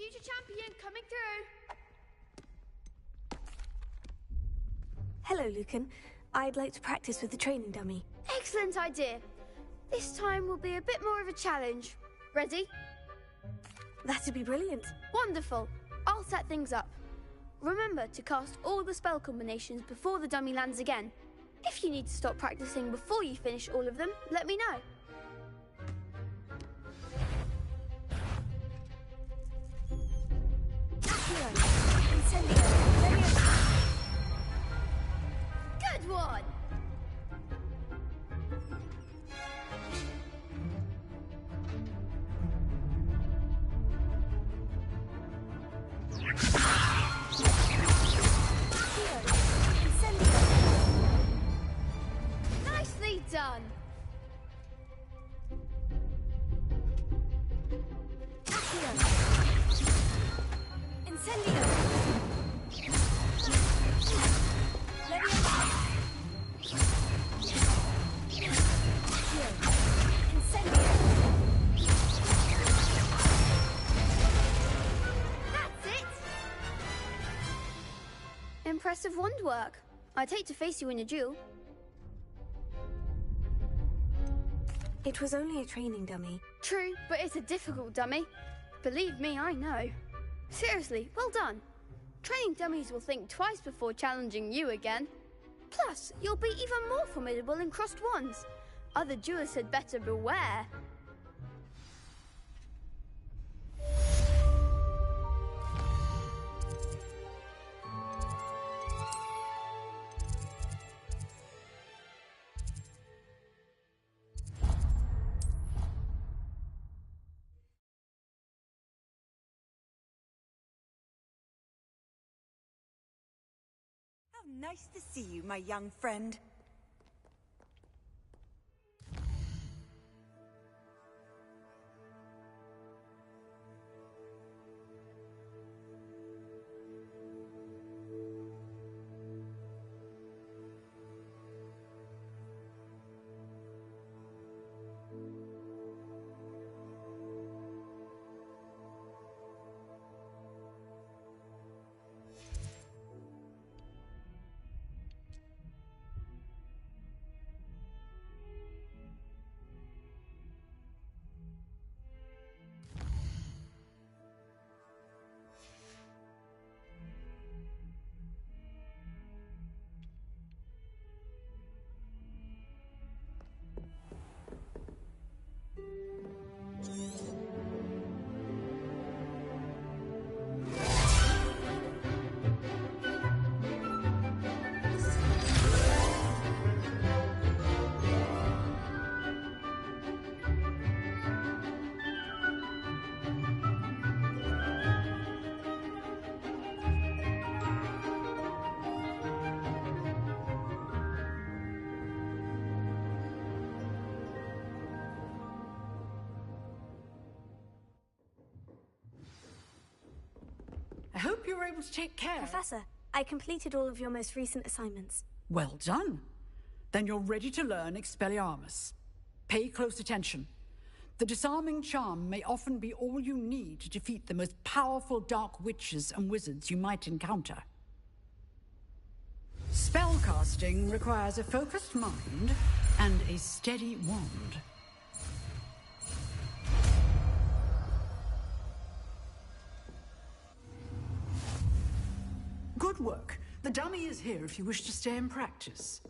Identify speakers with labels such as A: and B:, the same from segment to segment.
A: Future champion coming through.
B: Hello, Lucan. I'd like to practice with the training dummy.
A: Excellent idea. This time will be a bit more of a challenge. Ready?
B: That'd be brilliant.
A: Wonderful. I'll set things up. Remember to cast all the spell combinations before the dummy lands again. If you need to stop practicing before you finish all of them, let me know. Good one! Nicely done! Incendio! Impressive wand work. I'd hate to face you in a duel.
B: It was only a training dummy.
A: True, but it's a difficult dummy. Believe me, I know. Seriously, well done. Training dummies will think twice before challenging you again. Plus, you'll be even more formidable in crossed wands. Other duelists had better beware.
C: Nice to see you, my young friend.
D: I hope you were able to take care.
B: Professor, I completed all of your most recent assignments.
D: Well done. Then you're ready to learn Expelliarmus. Pay close attention. The disarming charm may often be all you need to defeat the most powerful dark witches and wizards you might encounter. Spellcasting requires a focused mind and a steady wand. Good work. The dummy is here if you wish to stay and practice.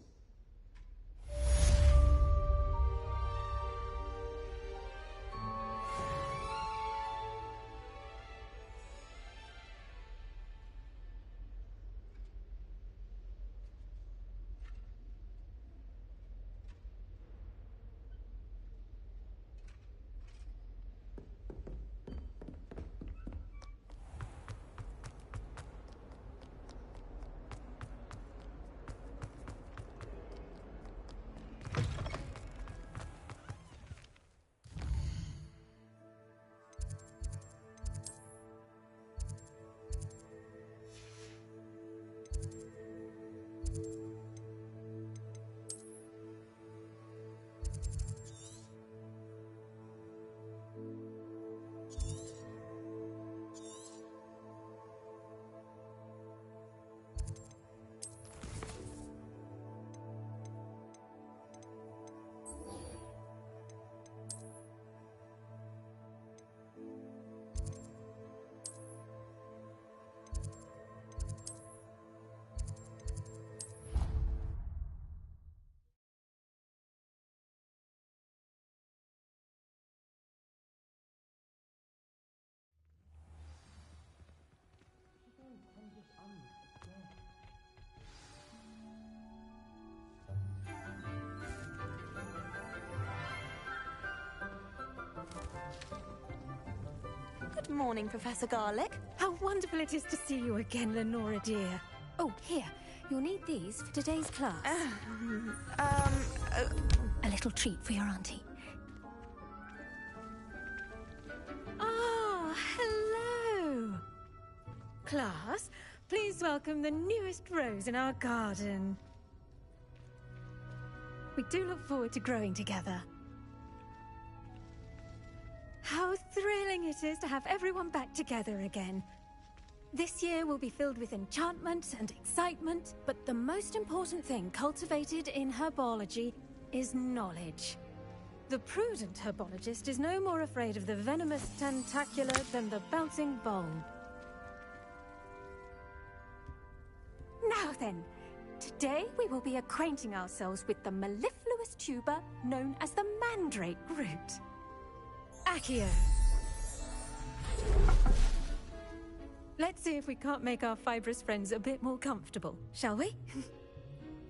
B: Good morning, Professor Garlic.
E: How wonderful it is to see you again, Lenora dear. Oh, here. You'll need these for today's class. A little treat for your auntie. Ah, hello. Class, please welcome the newest rose in our garden. We do look forward to growing together. How thrilling it is to have everyone back together again. This year will be filled with enchantment and excitement, but the most important thing cultivated in herbology is knowledge. The prudent herbologist is no more afraid of the venomous tentacula than the bouncing bulb. Now then, today we will be acquainting ourselves with the mellifluous tuber known as the mandrake root. Accio. Let's see if we can't make our fibrous friends a bit more comfortable, shall we?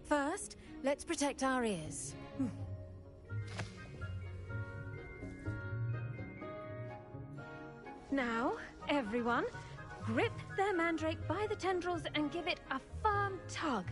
E: First, let's protect our ears. Now, everyone, grip their mandrake by the tendrils and give it a firm tug.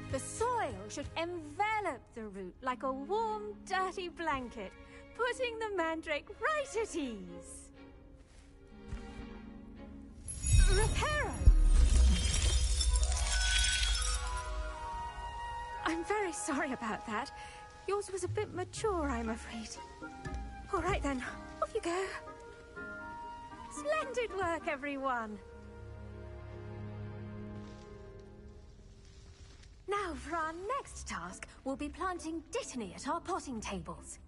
E: The soil should envelop the root like a warm, dirty blanket, putting the mandrake right at ease. Reparo! I'm very sorry about that. Yours was a bit mature, I'm afraid. All right then, off you go. Splendid work, everyone. Now, for our next task, we'll be planting Dittany at our potting tables.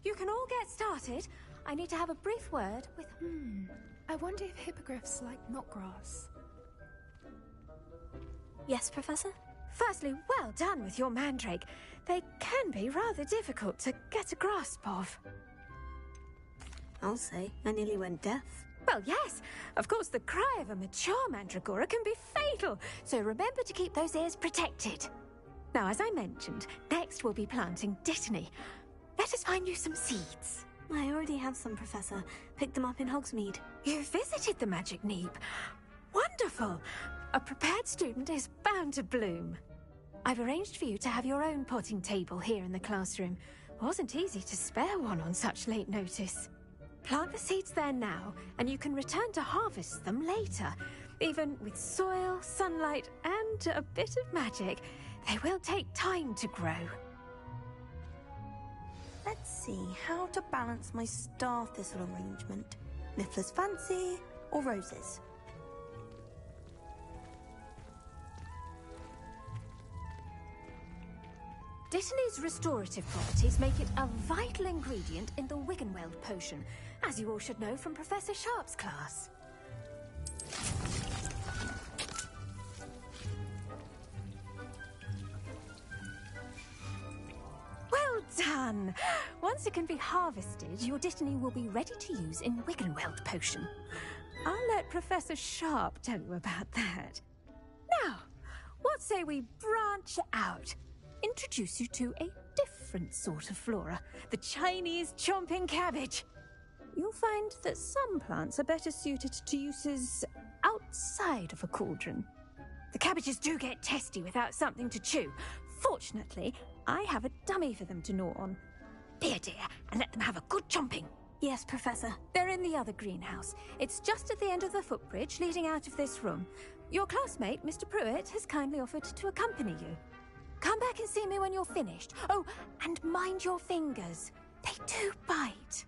E: You can all get started. I need to have a brief word with...
F: I wonder if hippogriffs like knotgrass.
B: Yes, Professor?
E: Firstly, well done with your mandrake. They can be rather difficult to get a grasp of.
B: I'll say, I nearly went deaf.
E: Well, yes. Of course, the cry of a mature mandragora can be fatal, so remember to keep those ears protected. Now, as I mentioned, next we'll be planting Dittany. Let us find you some seeds.
B: I already have some, Professor. Picked them up in Hogsmeade.
E: You visited the Magic Neep. Wonderful. A prepared student is bound to bloom. I've arranged for you to have your own potting table here in the classroom. Wasn't easy to spare one on such late notice. Plant the seeds there now, and you can return to harvest them later. Even with soil, sunlight, and a bit of magic, they will take time to grow.
B: Let's see how to balance my star thistle arrangement. Miffler's Fancy or roses?
E: Dittany's restorative properties make it a vital ingredient in the Wiggenweld potion, as you all should know from Professor Sharp's class. Well done! Once it can be harvested, your Dittany will be ready to use in Wiggenweld potion. I'll let Professor Sharp tell you about that. Now, what say we branch out? Introduce you to a different sort of flora, the Chinese chomping cabbage. You'll find that some plants are better suited to uses outside of a cauldron. The cabbages do get testy without something to chew. Fortunately, I have a dummy for them to gnaw on. Here, dear, and let them have a good chomping.
B: Yes, Professor.
E: They're in the other greenhouse. It's just at the end of the footbridge leading out of this room. Your classmate, Mr. Pruitt, has kindly offered to accompany you. Come back and see me when you're finished. Oh, and mind your fingers. They do bite.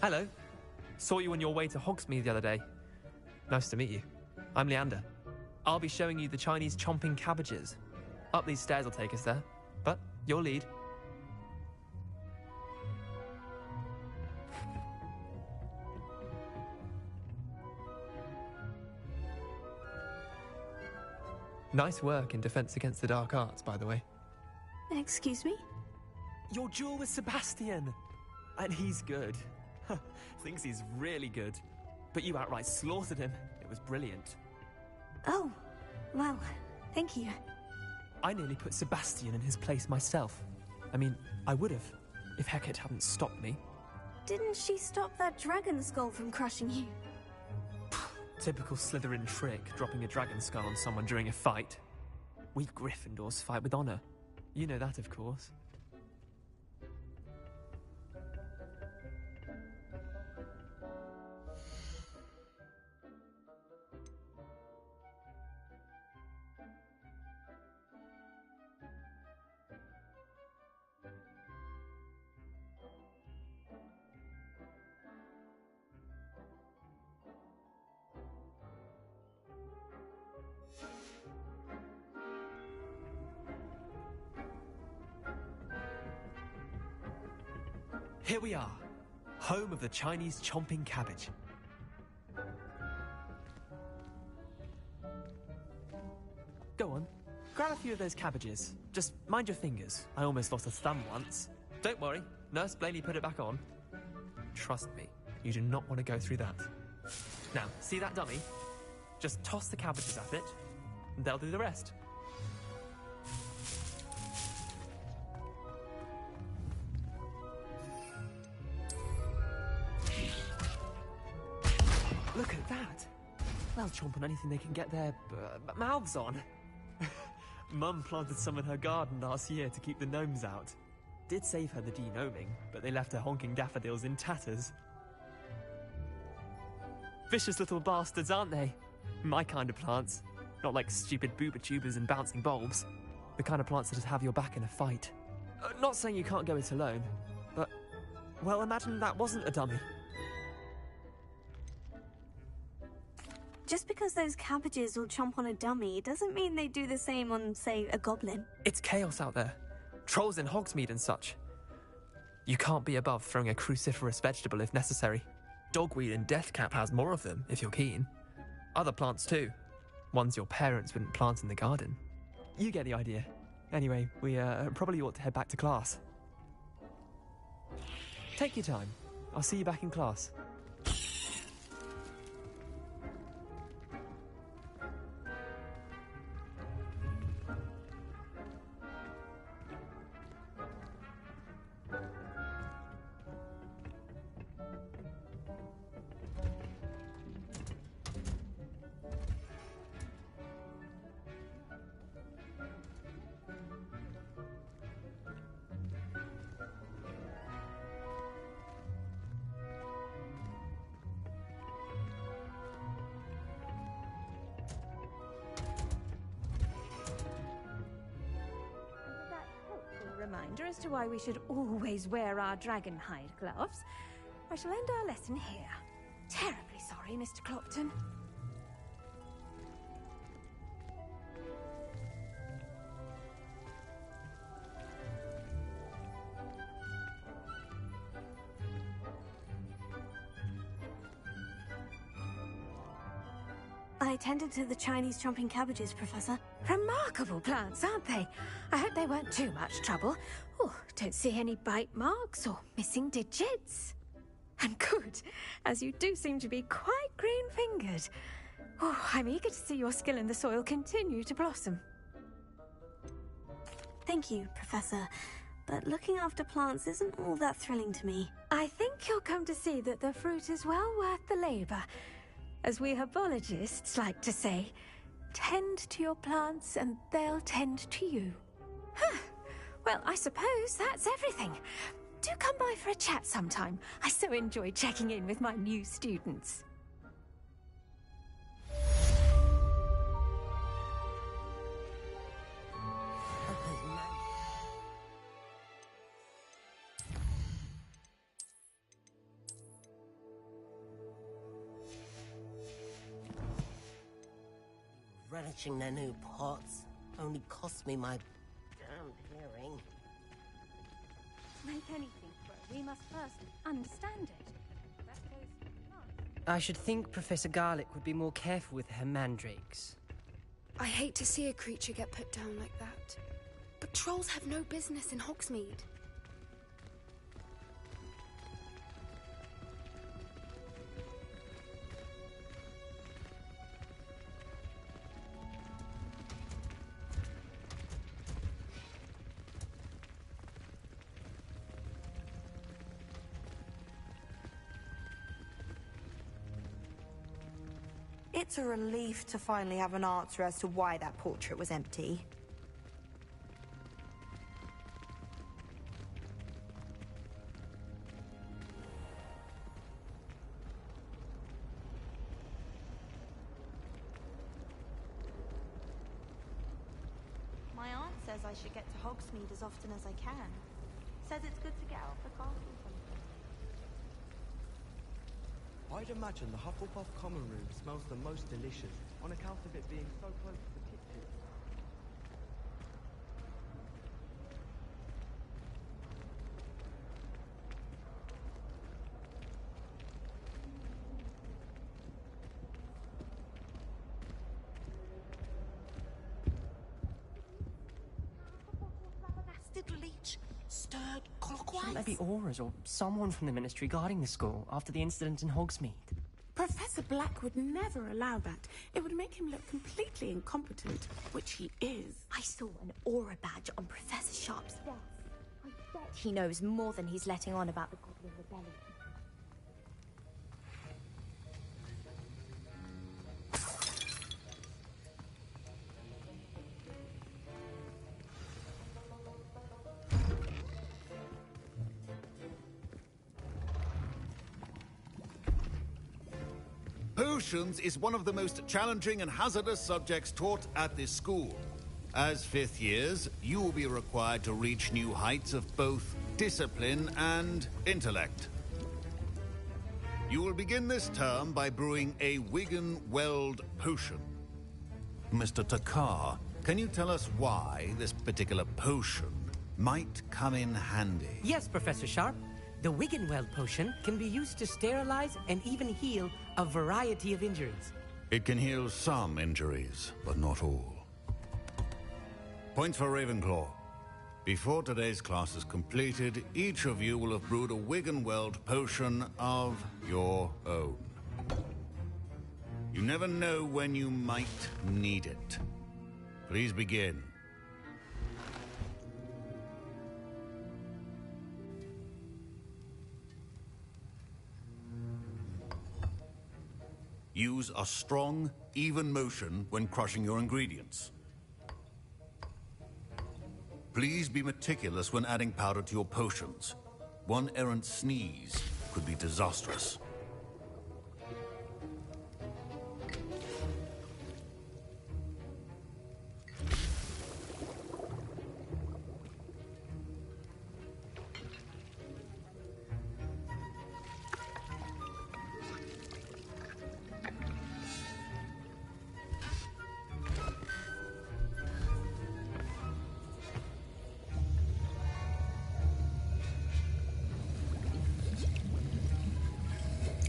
G: Hello. Saw you on your way to Hogsmeade the other day. Nice to meet you. I'm Leander. I'll be showing you the Chinese chomping cabbages. Up these stairs will take us there, but your lead. Nice work in Defense Against the Dark Arts, by the way.
B: Excuse me?
G: Your duel with Sebastian! And he's good. Thinks he's really good. But you outright slaughtered him. It was brilliant.
B: Oh, well, thank you.
G: I nearly put Sebastian in his place myself. I mean, I would have, if Hecate hadn't stopped me.
B: Didn't she stop that dragon skull from crushing you?
G: Typical Slytherin trick, dropping a dragon skull on someone during a fight. We Gryffindors fight with honor. You know that, of course. Here we are, home of the Chinese chomping cabbage. Go on, grab a few of those cabbages. Just mind your fingers. I almost lost a thumb once. Don't worry, Nurse Blaney put it back on. Trust me, you do not want to go through that. Now, see that dummy? Just toss the cabbages at it, and they'll do the rest. Look at that! They'll chomp on anything they can get their mouths on. Mum planted some in her garden last year to keep the gnomes out. Did save her the de-gnoming, but they left her honking daffodils in tatters. Vicious little bastards, aren't they? My kind of plants. Not like stupid booba tubers and bouncing bulbs. The kind of plants that just have your back in a fight. Not saying you can't go it alone, but... well, imagine that wasn't a dummy.
B: Just because those cabbages will chomp on a dummy doesn't mean they do the same on, say, a goblin.
G: It's chaos out there. Trolls in Hogsmeade and such. You can't be above throwing a cruciferous vegetable if necessary. Dogweed and deathcap has more of them, if you're keen. Other plants too. Ones your parents wouldn't plant in the garden. You get the idea. Anyway, we probably ought to head back to class. Take your time. I'll see you back in class.
E: Reminder as to why we should always wear our dragon hide gloves. I shall end our lesson here. Terribly sorry, Mr. Clopton.
B: I tended to the Chinese chomping cabbages, Professor.
E: Remarkable plants, aren't they? I hope they weren't too much trouble. Oh, don't see any bite marks or missing digits. And good, as you do seem to be quite green-fingered. Oh, I'm eager to see your skill in the soil continue to blossom.
B: Thank you, Professor. But looking after plants isn't all that thrilling to me.
E: I think you'll come to see that the fruit is well worth the labour. As we herbologists like to say, tend to your plants and they'll tend to you. Huh. Well, I suppose that's everything. Do come by for a chat sometime. I so enjoy checking in with my new students.
H: Relishing their new pots only cost me my damned hearing.
E: Make anything grow, we must first understand it. That goes for plants.
I: I should think Professor Garlick would be more careful with her mandrakes.
F: I hate to see a creature get put down like that. But trolls have no business in Hogsmeade.
B: It's a relief to finally have an answer as to why that portrait was empty. My aunt says I should get to Hogsmeade as often as I can. Says it's good to get out of the castle sometimes.
I: I'd imagine the Hufflepuff common room smells the most delicious, on account of it being so close to the kitchen.
H: Flabbergasted leech, stirred clockwise.
J: Shouldn't there be auras or someone from the Ministry guarding the school after the incident in Hogsmeade?
K: Professor Black would never allow that. It would make him look completely incompetent, which he is.
E: I saw an aura badge on Professor Sharp's desk. I bet he knows more than he's letting on about the Goblin Rebellion.
L: Potions is one of the most challenging and hazardous subjects taught at this school. As fifth years, you will be required to reach new heights of both discipline and intellect. You will begin this term by brewing a Wiggenweld potion. Mr. Takar, can you tell us why this particular potion might come in handy?
M: Yes, Professor Sharp. The Wiggenweld potion can be used to sterilize and even heal a variety of injuries.
L: It can heal some injuries, but not all. Points for Ravenclaw. Before today's class is completed, each of you will have brewed a Wiggenweld potion of your own. You never know when you might need it. Please begin. Use a strong, even motion when crushing your ingredients. Please be meticulous when adding powder to your potions. One errant sneeze could be disastrous.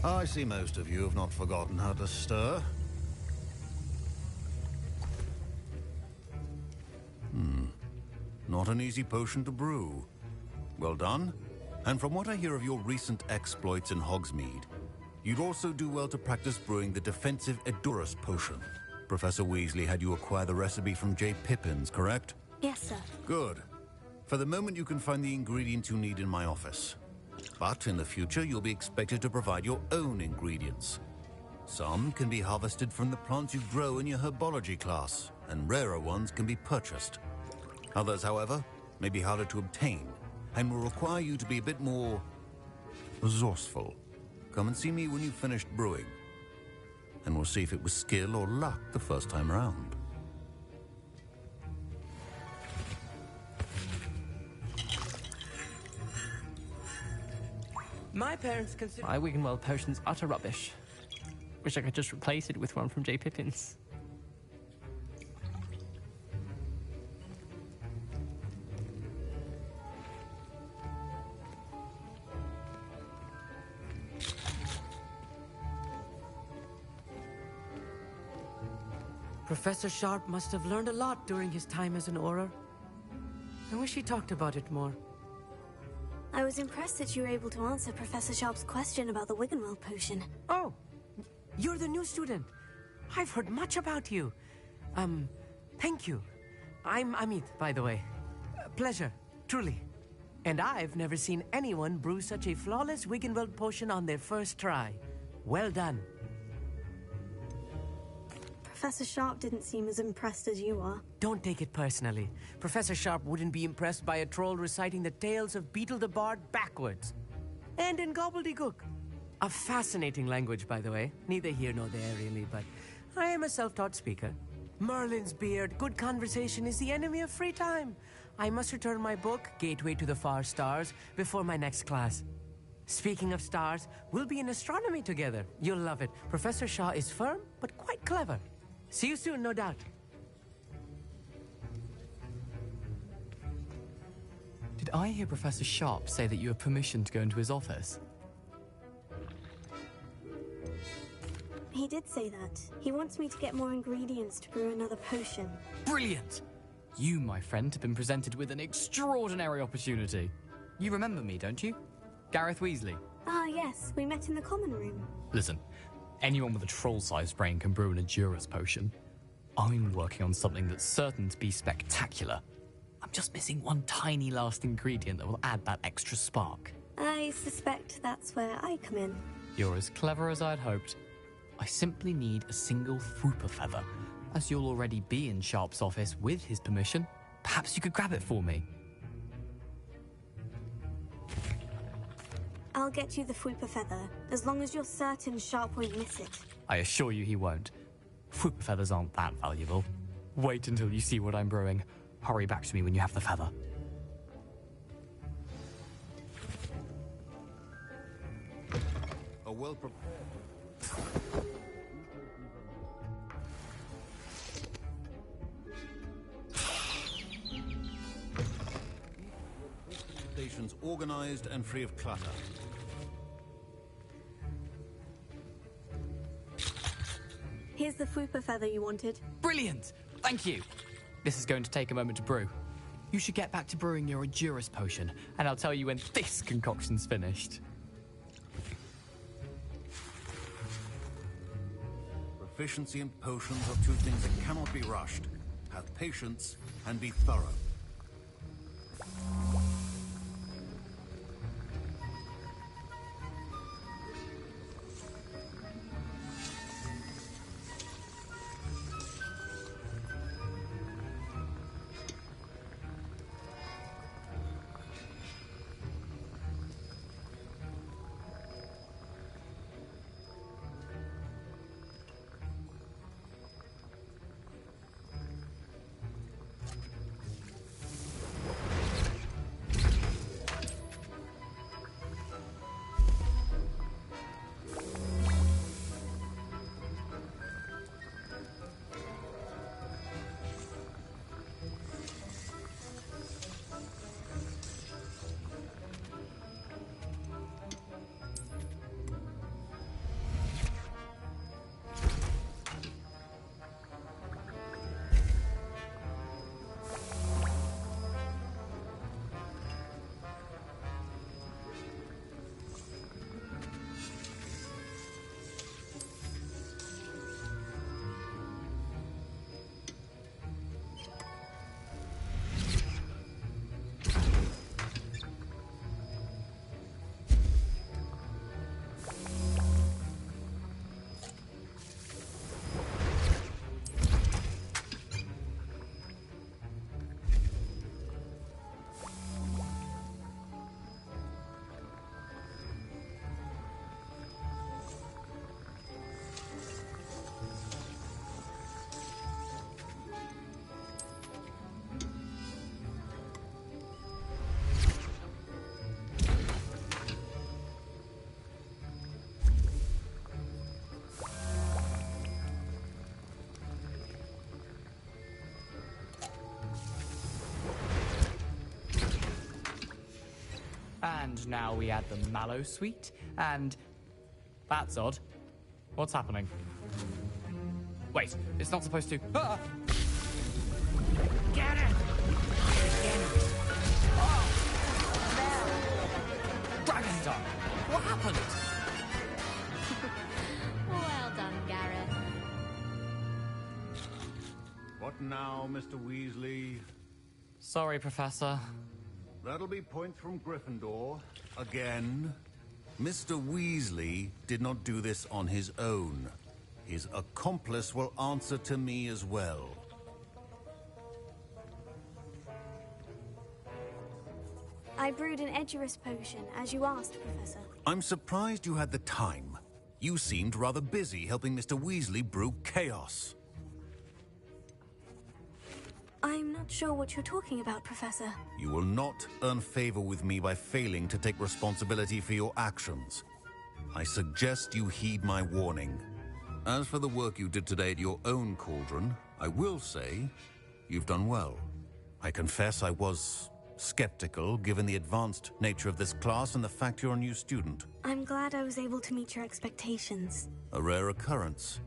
L: I see most of you have not forgotten how to stir. Not an easy potion to brew. Well done. And from what I hear of your recent exploits in Hogsmeade, you'd also do well to practice brewing the defensive Edurus potion. Professor Weasley had you acquire the recipe from J. Pippin's, correct?
E: Yes, sir.
L: Good. For the moment, you can find the ingredients you need in my office. But in the future, you'll be expected to provide your own ingredients. Some can be harvested from the plants you grow in your herbology class, and rarer ones can be purchased. Others, however, may be harder to obtain, and will require you to be a bit more resourceful. Come and see me when you've finished brewing, and we'll see if it was skill or luck the first time around.
M: My parents consider
J: My Wiggenweld potion's utter rubbish. Wish I could just replace it with one from J. Pippin's.
M: Professor Sharp must have learned a lot during his time as an Auror. I wish he talked about it more.
N: I was impressed that you were able to answer Professor Sharp's question about the Wiggenweld potion.
M: Oh, you're the new student. I've heard much about you. Thank you. I'm Amit, by the way. Pleasure, truly. And I've never seen anyone brew such a flawless Wiggenweld potion on their first try. Well done.
N: Professor Sharp didn't seem as impressed as you are.
M: Don't take it personally. Professor Sharp wouldn't be impressed by a troll reciting the tales of Beetle the Bard backwards. And in gobbledygook. A fascinating language, by the way. Neither here nor there, really, but I am a self-taught speaker. Merlin's beard, good conversation is the enemy of free time. I must return my book, Gateway to the Far Stars, before my next class. Speaking of stars, we'll be in astronomy together. You'll love it. Professor Shaw is firm, but quite clever. See you soon, no doubt.
J: Did I hear Professor Sharp say that you have permission to go into his office?
N: He did say that. He wants me to get more ingredients to brew another potion.
J: Brilliant! You, my friend, have been presented with an extraordinary opportunity. You remember me, don't you? Gareth Weasley.
N: Ah, yes. We met in the common room.
J: Listen, anyone with a troll-sized brain can brew an Endurance potion. I'm working on something that's certain to be spectacular. I'm just missing one tiny last ingredient that will add that extra spark.
N: I suspect that's where I come in.
J: You're as clever as I'd hoped. I simply need a single Fwooper feather. As you'll already be in Sharp's office with his permission, perhaps you could grab it for me.
N: I'll get you the Fwooper feather, as long as you're certain Sharp won't miss it.
J: I assure you he won't. Fwooper feathers aren't that valuable. Wait until you see what I'm brewing. Hurry back to me when you have the feather.
L: A well-prepared... Stations organized and free of clutter.
N: Here's the Fwooper feather you wanted.
J: Brilliant! Thank you! This is going to take a moment to brew. You should get back to brewing your Endurance potion, and I'll tell you when this concoction's finished.
L: Proficiency in potions are two things that cannot be rushed. Have patience and be thorough.
J: And now we add the Mallow Sweet, and... That's odd. What's happening? Wait, it's not supposed to. Ah!
K: Get it!
J: Dragon Dog! What happened?
O: Well done, Gareth.
L: What now, Mr. Weasley?
J: Sorry, Professor.
L: That'll be points from Gryffindor. Again. Mr. Weasley did not do this on his own. His accomplice will answer to me as well.
N: I brewed an Edurus potion, as you asked, Professor.
L: I'm surprised you had the time. You seemed rather busy helping Mr. Weasley brew chaos.
N: I'm not sure what you're talking about, Professor.
L: You will not earn favor with me by failing to take responsibility for your actions. I suggest you heed my warning. As for the work you did today at your own cauldron, I will say you've done well. I confess I was skeptical, given the advanced nature of this class and the fact you're a new student.
N: I'm glad I was able to meet your expectations.
L: A rare occurrence.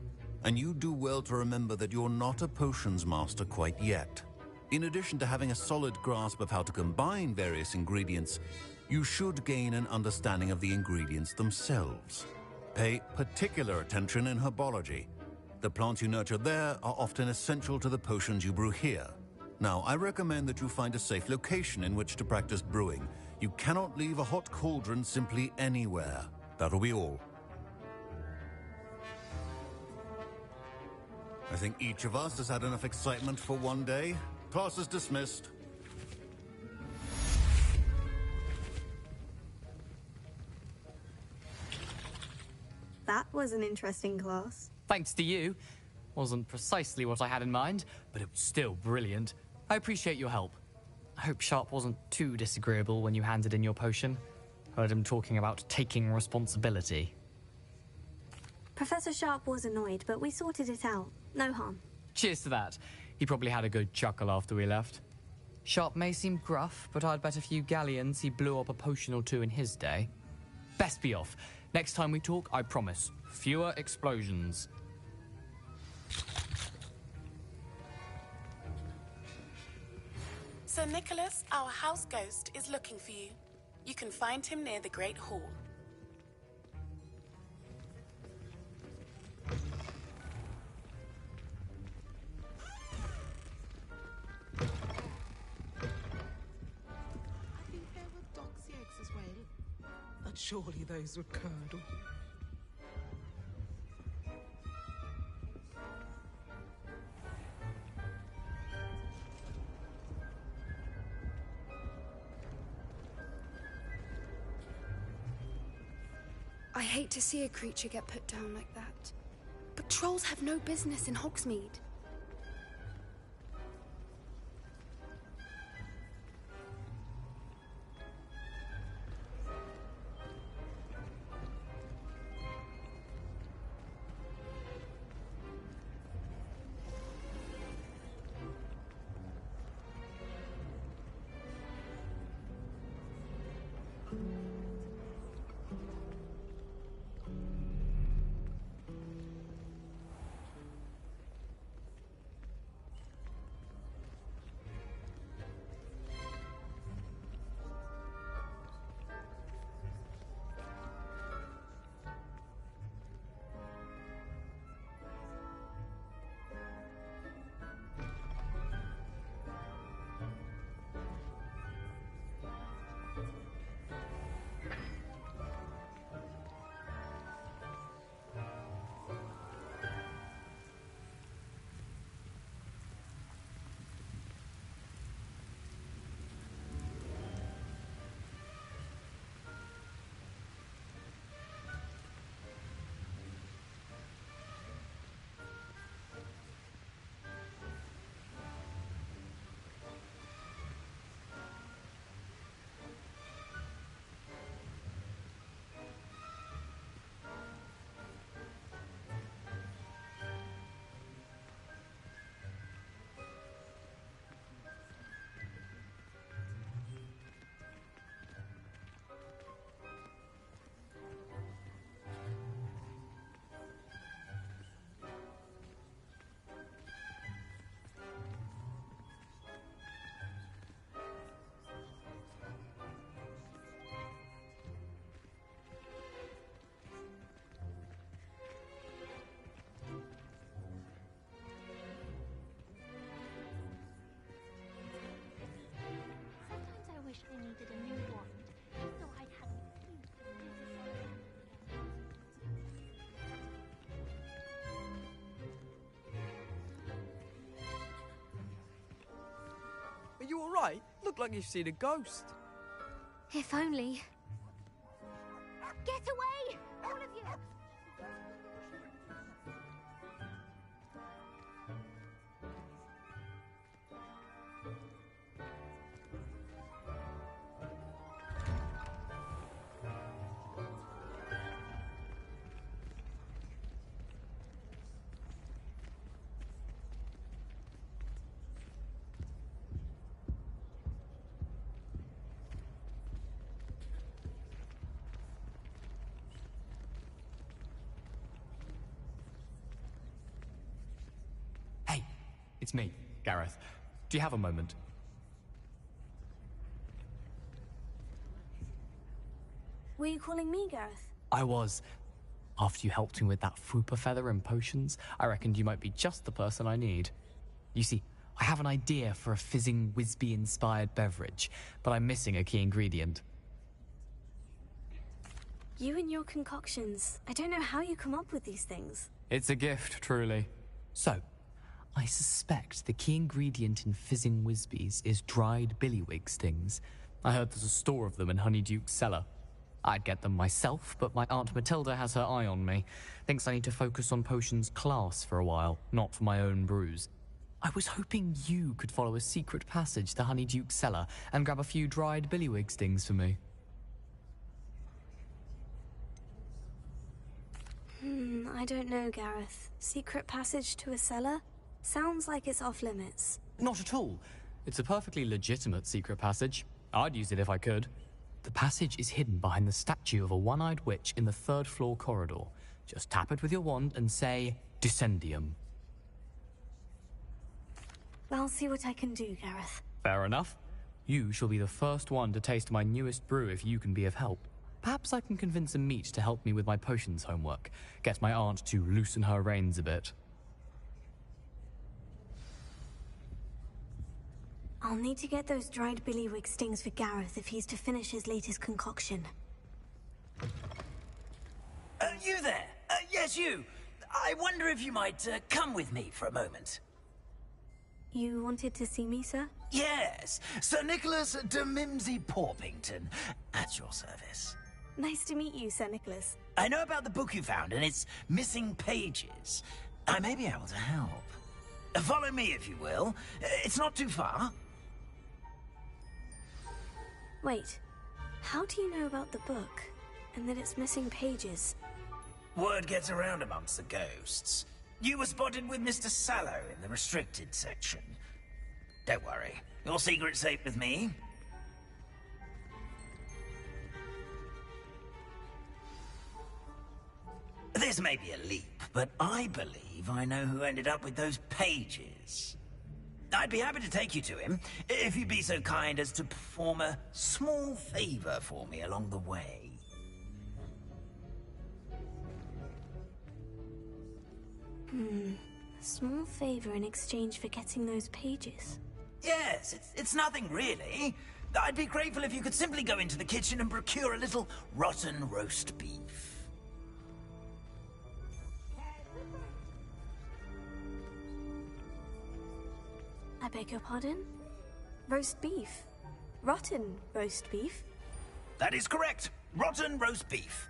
L: And you do well to remember that you're not a potions master quite yet. In addition to having a solid grasp of how to combine various ingredients, you should gain an understanding of the ingredients themselves. Pay particular attention in herbology. The plants you nurture there are often essential to the potions you brew here. Now, I recommend that you find a safe location in which to practice brewing. You cannot leave a hot cauldron simply anywhere. That'll be all. I think each of us has had enough excitement for one day. Class is dismissed.
N: That was an interesting class.
J: Thanks to you. Wasn't precisely what I had in mind, but it was still brilliant. I appreciate your help. I hope Sharp wasn't too disagreeable when you handed in your potion. Heard him talking about taking responsibility.
N: Professor Sharp was annoyed, but we sorted it out. No harm.
J: Cheers to that. He probably had a good chuckle after we left. Sharp may seem gruff, but I'd bet a few galleons he blew up a potion or two in his day. Best be off. Next time we talk, I promise, fewer explosions.
K: Sir Nicholas, our house ghost, is looking for you. You can find him near the Great Hall.
P: I think there were doxy eggs as well. But surely those would curdle.
F: I hate to see a creature get put down like that. But trolls have no business in Hogsmeade.
G: right? Look like you've seen a ghost.
O: If only. Get away! All of you!
J: Hey, it's me, Gareth. Do you have a moment?
N: Were you calling me, Gareth?
J: I was. After you helped me with that Fupa feather and potions, I reckoned you might be just the person I need. You see, I have an idea for a fizzing Wisby-inspired beverage, but I'm missing a key ingredient.
N: You and your concoctions. I don't know how you come up with these things.
J: It's a gift, truly. So, I suspect the key ingredient in fizzing Wisbies is dried billywig stings. I heard there's a store of them in Honeyduke's cellar. I'd get them myself, but my Aunt Matilda has her eye on me. Thinks I need to focus on potions class for a while, not for my own brews. I was hoping you could follow a secret passage to Honeyduke's cellar and grab a few dried billywig stings for me.
N: I don't know, Gareth. Secret passage to a cellar? Sounds like it's off limits.
J: Not at all. It's a perfectly legitimate secret passage. I'd use it if I could. The passage is hidden behind the statue of a one-eyed witch in the third-floor corridor. Just tap it with your wand and say, Descendium.
N: I'll see what I can do, Gareth.
J: Fair enough. You shall be the first one to taste my newest brew if you can be of help. Perhaps I can convince a meat to help me with my potions homework. Get my aunt to loosen her reins a bit.
N: I'll need to get those dried billywig stings for Gareth if he's to finish his latest concoction.
Q: You there? Yes, you. I wonder if you might come with me for a moment.
N: You wanted to see me, sir?
Q: Yes, Sir Nicholas de Mimsy Porpington, at your service.
N: Nice to meet you, Sir Nicholas.
Q: I know about the book you found and its missing pages. I may be able to help. Follow me, if you will. It's not too far.
N: Wait, how do you know about the book? And that it's missing pages?
Q: Word gets around amongst the ghosts. You were spotted with Mr. Sallow in the restricted section. Don't worry, your secret's safe with me. This may be a leap, but I believe I know who ended up with those pages. I'd be happy to take you to him, if you'd be so kind as to perform a small favor for me along the way.
N: A small favor in exchange for getting those pages.
Q: Yes, it's nothing really. I'd be grateful if you could simply go into the kitchen and procure a little rotten roast beef.
N: I beg your pardon? Roast beef? Rotten roast beef?
Q: That is correct. Rotten roast beef.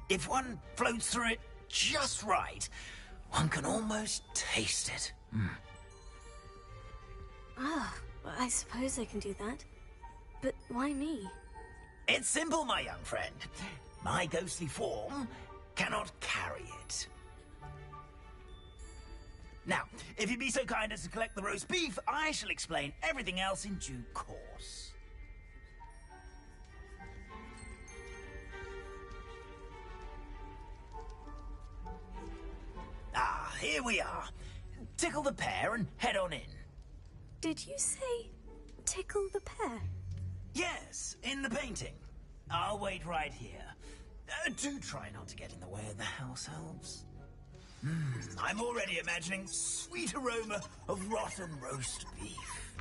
Q: If one floats through it just right, one can almost taste it.
N: Ah, well, I suppose I can do that. But why me?
Q: It's simple, my young friend. My ghostly form cannot carry it. Now, if you'd be so kind as to collect the roast beef, I shall explain everything else in due course. Ah, here we are. Tickle the pear and head on in.
N: Did you say tickle the pear?
Q: Yes, in the painting. I'll wait right here. Do try not to get in the way of the house elves. I'm already imagining sweet aroma of rotten roast beef.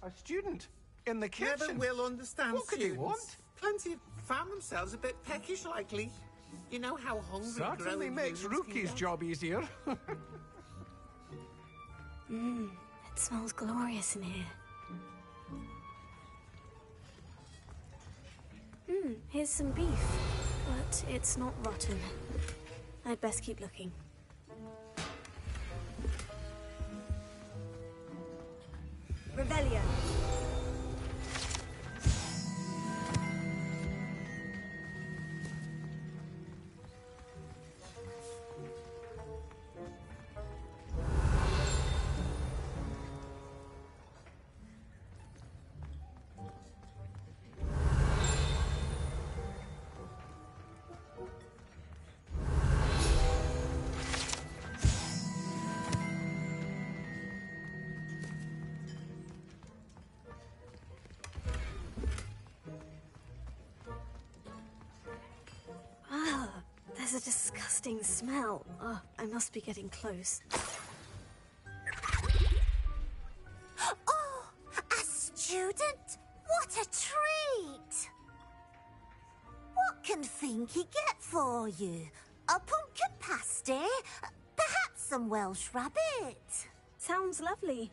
R: A student in the kitchen.
P: Never will understand
R: What could you
P: students.
R: want?
P: Plenty have found themselves a bit peckish, likely.
Q: You know how hungry
R: Certainly
Q: growing
R: makes
Q: humans can
R: Rookie's
Q: get?
R: job easier.
N: Mmm, it smells glorious in here. Here's some beef, but it's not rotten. I'd best keep looking. Revelio. There's a disgusting smell. Oh, I must be getting close.
S: Oh, a student? What a treat! What can Finky get for you? A pumpkin pasty? Perhaps some Welsh rabbit?
N: Sounds lovely.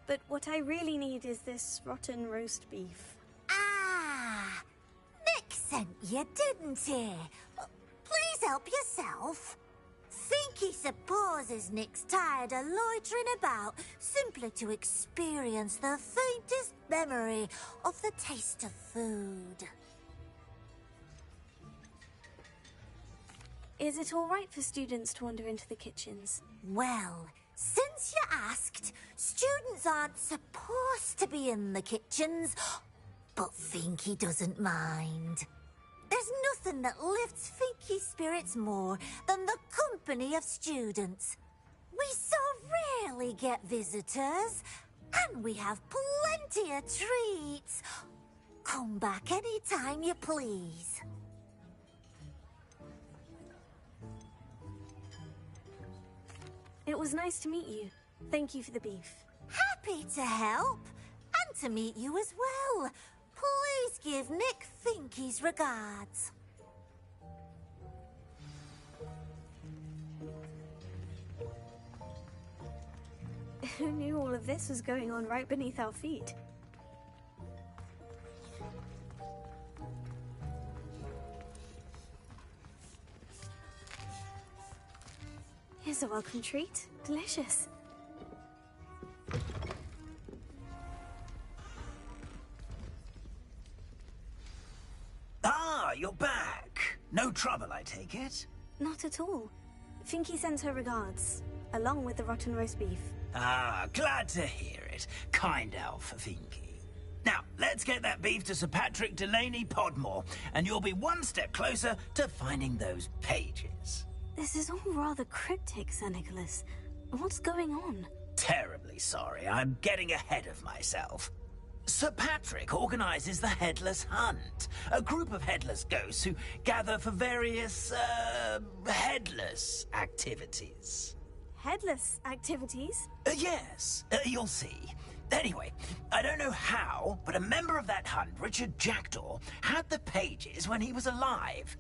N: But what I really need is this rotten roast beef.
S: Ah! Nick sent you, didn't he? Please help yourself. Finky supposes Nick's tired of loitering about simply to experience the faintest memory of the taste of food.
N: Is it all right for students to wander into the kitchens?
S: Well, since you asked, students aren't supposed to be in the kitchens, but Finky doesn't mind. There's nothing that lifts Finky's spirits more than the company of students. We so rarely get visitors, and we have plenty of treats. Come back any time you please.
N: It was nice to meet you. Thank you for the beef.
S: Happy to help, and to meet you as well. Please give Nick Finky's regards.
N: Who knew all of this was going on right beneath our feet? Here's a welcome treat. Delicious.
Q: Ah, you're back. No trouble, I take it?
N: Not at all. Finky sends her regards, along with the rotten roast beef.
Q: Ah, glad to hear it. Kind elf, Finky. Now, let's get that beef to Sir Patrick Delaney Podmore, and you'll be one step closer to finding those pages.
N: This is all rather cryptic, Sir Nicholas. What's going on?
Q: Terribly sorry, I'm getting ahead of myself. Sir Patrick organizes the Headless Hunt, a group of headless ghosts who gather for various, headless activities.
N: Headless activities?
Q: Yes, you'll see. Anyway, I don't know how, but a member of that hunt, Richard Jackdaw, had the pages when he was alive.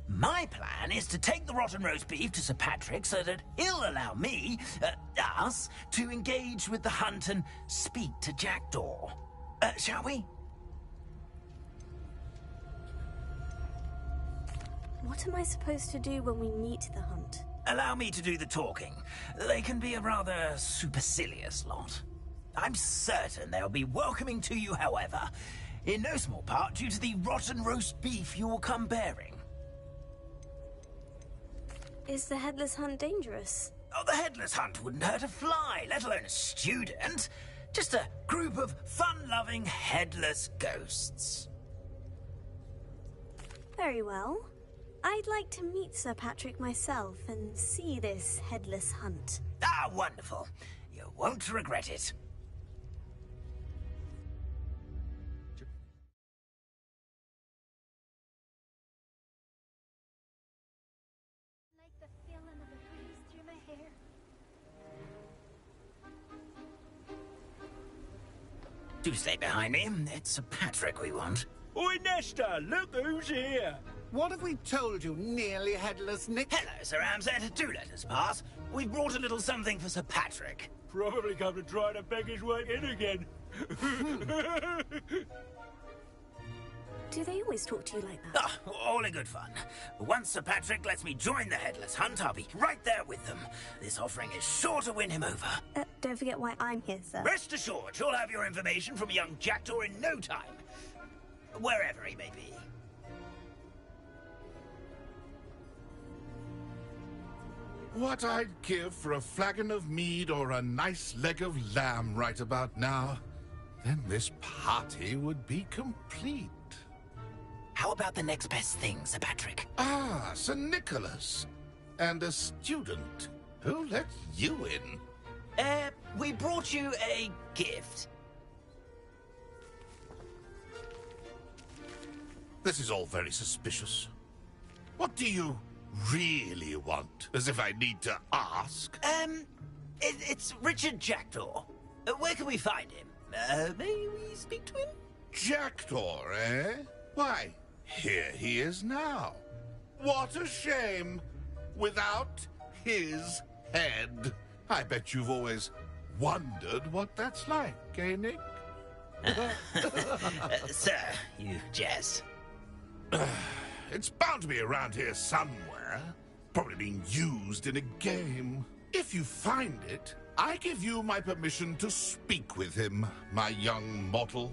Q: My plan is to take the rotten roast beef to Sir Patrick so that he'll allow me, us, to engage with the hunt and speak to Jackdaw. Shall we?
N: What am I supposed to do when we meet the hunt?
Q: Allow me to do the talking. They can be a rather supercilious lot. I'm certain they'll be welcoming to you, however, in no small part due to the rotten roast beef you will come bearing.
N: Is the Headless Hunt dangerous?
Q: Oh, the Headless Hunt wouldn't hurt a fly, let alone a student. Just a group of fun-loving headless ghosts.
N: Very well. I'd like to meet Sir Patrick myself and see this Headless Hunt.
Q: Ah, wonderful. You won't regret it.
O: Like the feeling of a breeze through my hair.
Q: Do stay behind me. It's Sir Patrick we want.
T: Oi, Nesta, look who's here. What have we told you, nearly headless Nick?
Q: Hello, Sir Ramsett. Do let us pass. We've brought a little something for Sir Patrick.
U: Probably come to try to beg his way in again.
N: Do they always talk to you like that?
Q: Ah, all in good fun. Once Sir Patrick lets me join the Headless Hunt, I'll be right there with them. This offering is sure to win him over.
N: Don't forget why I'm here, sir.
Q: Rest assured, you'll have your information from a young jackdaw in no time. Wherever he may be.
V: What I'd give for a flagon of mead or a nice leg of lamb right about now, then this party would be complete.
Q: How about the next best thing, Sir Patrick?
V: Ah, Sir Nicholas. And a student. Who let you in?
Q: We brought you a gift.
V: This is all very suspicious. What do you really want? As if I need to ask.
Q: It's Richard Jackdaw. Where can we find him? May we speak to him?
V: Jackdaw, eh? Why, here he is now. What a shame. Without his head. I bet you've always wondered what that's like, eh, Nick?
Q: Sir, you jest.
V: It's bound to be around here somewhere. Probably being used in a game. If you find it, I give you my permission to speak with him, my young mortal.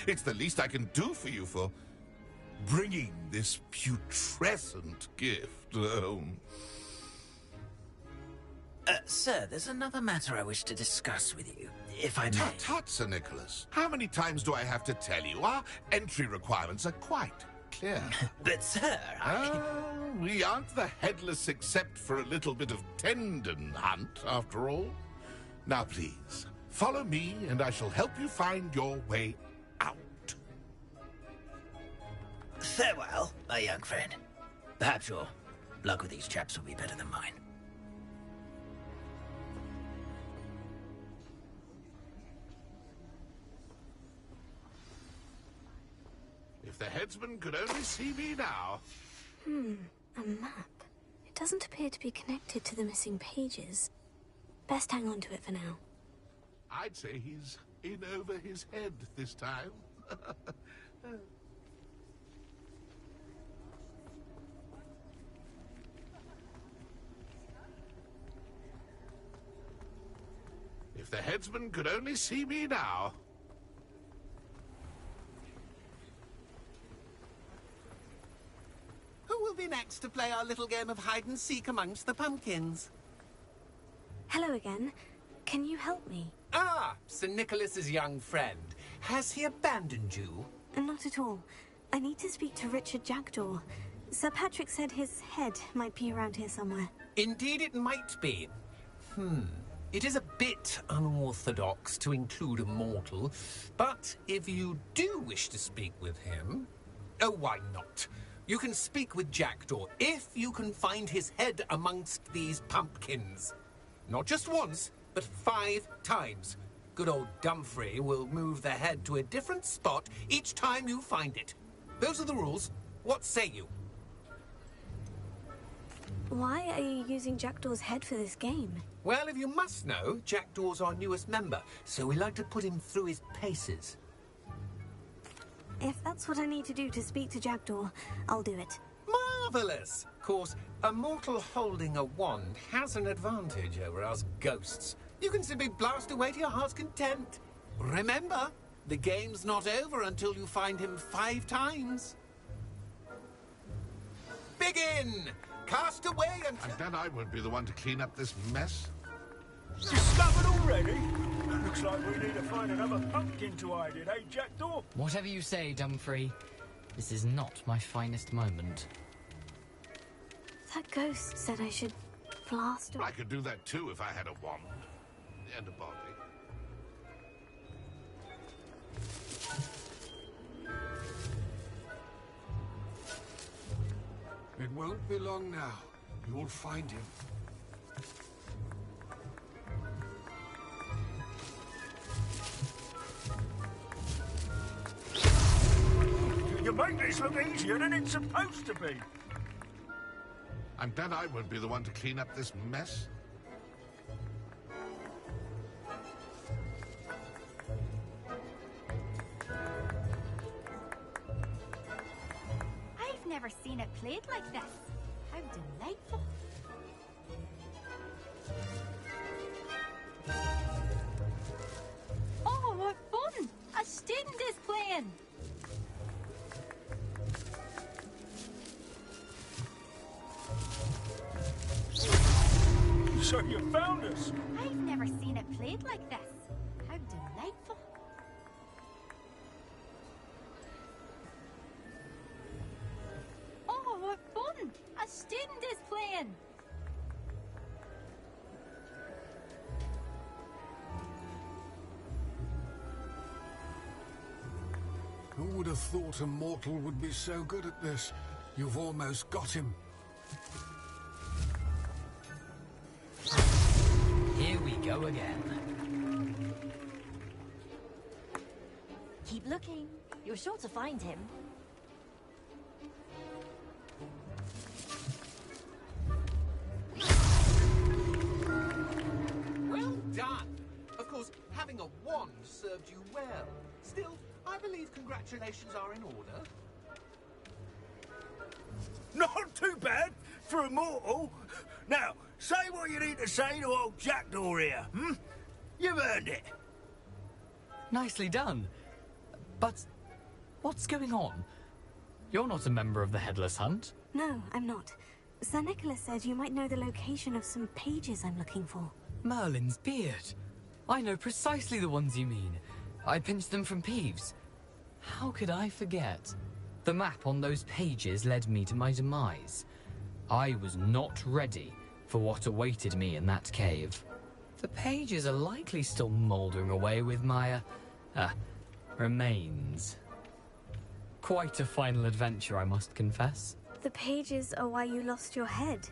V: It's the least I can do for you for bringing this putrescent gift home.
Q: Sir, there's another matter I wish to discuss with you, if I may.
V: Tut, tut, Sir Nicholas. How many times do I have to tell you? Our entry requirements are quite clear.
Q: But, sir,
V: we aren't the headless except for a little bit of tendon hunt, after all. Now, please, follow me, and I shall help you find your way out.
Q: Farewell, my young friend. Perhaps your luck with these chaps will be better than mine.
V: If the headsman could only see me now.
N: A map. It doesn't appear to be connected to the missing pages. Best hang on to it for now.
V: I'd say he's in over his head this time. If the headsman could only see me now.
T: Who will be next to play our little game of hide-and-seek amongst the pumpkins?
N: Hello again. Can you help me?
T: Ah, Sir Nicholas's young friend. Has he abandoned you?
N: Not at all. I need to speak to Richard Jackdaw. Sir Patrick said his head might be around here somewhere.
T: Indeed it might be. It is a bit unorthodox to include a mortal, but if you do wish to speak with him... Oh, why not? You can speak with Jackdaw if you can find his head amongst these pumpkins. Not just once, but 5 times. Good old Dumfrey will move the head to a different spot each time you find it. Those are the rules. What say you?
N: Why are you using Jackdaw's head for this game?
T: Well, if you must know, Jackdaw's our newest member, so we like to put him through his paces.
N: If that's what I need to do to speak to Jackdaw, I'll do it.
T: Marvellous! Of course, a mortal holding a wand has an advantage over us ghosts. You can simply blast away to your heart's content. Remember, the game's not over until you find him 5 times. Begin! Cast away until...
V: And then I won't be the one to clean up this mess.
U: Discovered already? Looks like we need to find another pumpkin to hide in, eh, Jackdaw?
W: Whatever you say, Dumfrey. This is not my finest moment.
N: That ghost said I should blast...
V: I could do that too if I had a wand. And a body.
X: It won't be long now. You'll find him.
U: can make this look easier than it's supposed to be.
V: I'm glad I won't be the one to clean up this mess.
O: I've never seen it played like this. How delightful. Oh, what fun! A student is playing.
U: So you found us.
O: I've never seen it played like this. How delightful. Oh, what fun! A student is playing.
X: Who would have thought a mortal would be so good at this? You've almost got him.
W: Here we go again.
A: Keep looking. You're sure to find him.
T: Well done! Of course, having a wand served you well. Still, I believe congratulations are in order.
U: Not too bad for a mortal. Now, say what you need to say to old Jackdaw here, hmm? You've earned it.
J: Nicely done. But what's going on? You're not a member of the Headless Hunt.
N: No, I'm not. Sir Nicholas said you might know the location of some pages I'm looking for.
J: Merlin's beard. I know precisely the ones you mean. I pinched them from Peeves. How could I forget? The map on those pages led me to my demise. I was not ready for what awaited me in that cave. The pages are likely still mouldering away with my, remains. Quite a final adventure, I must confess.
N: The pages are why you lost your head.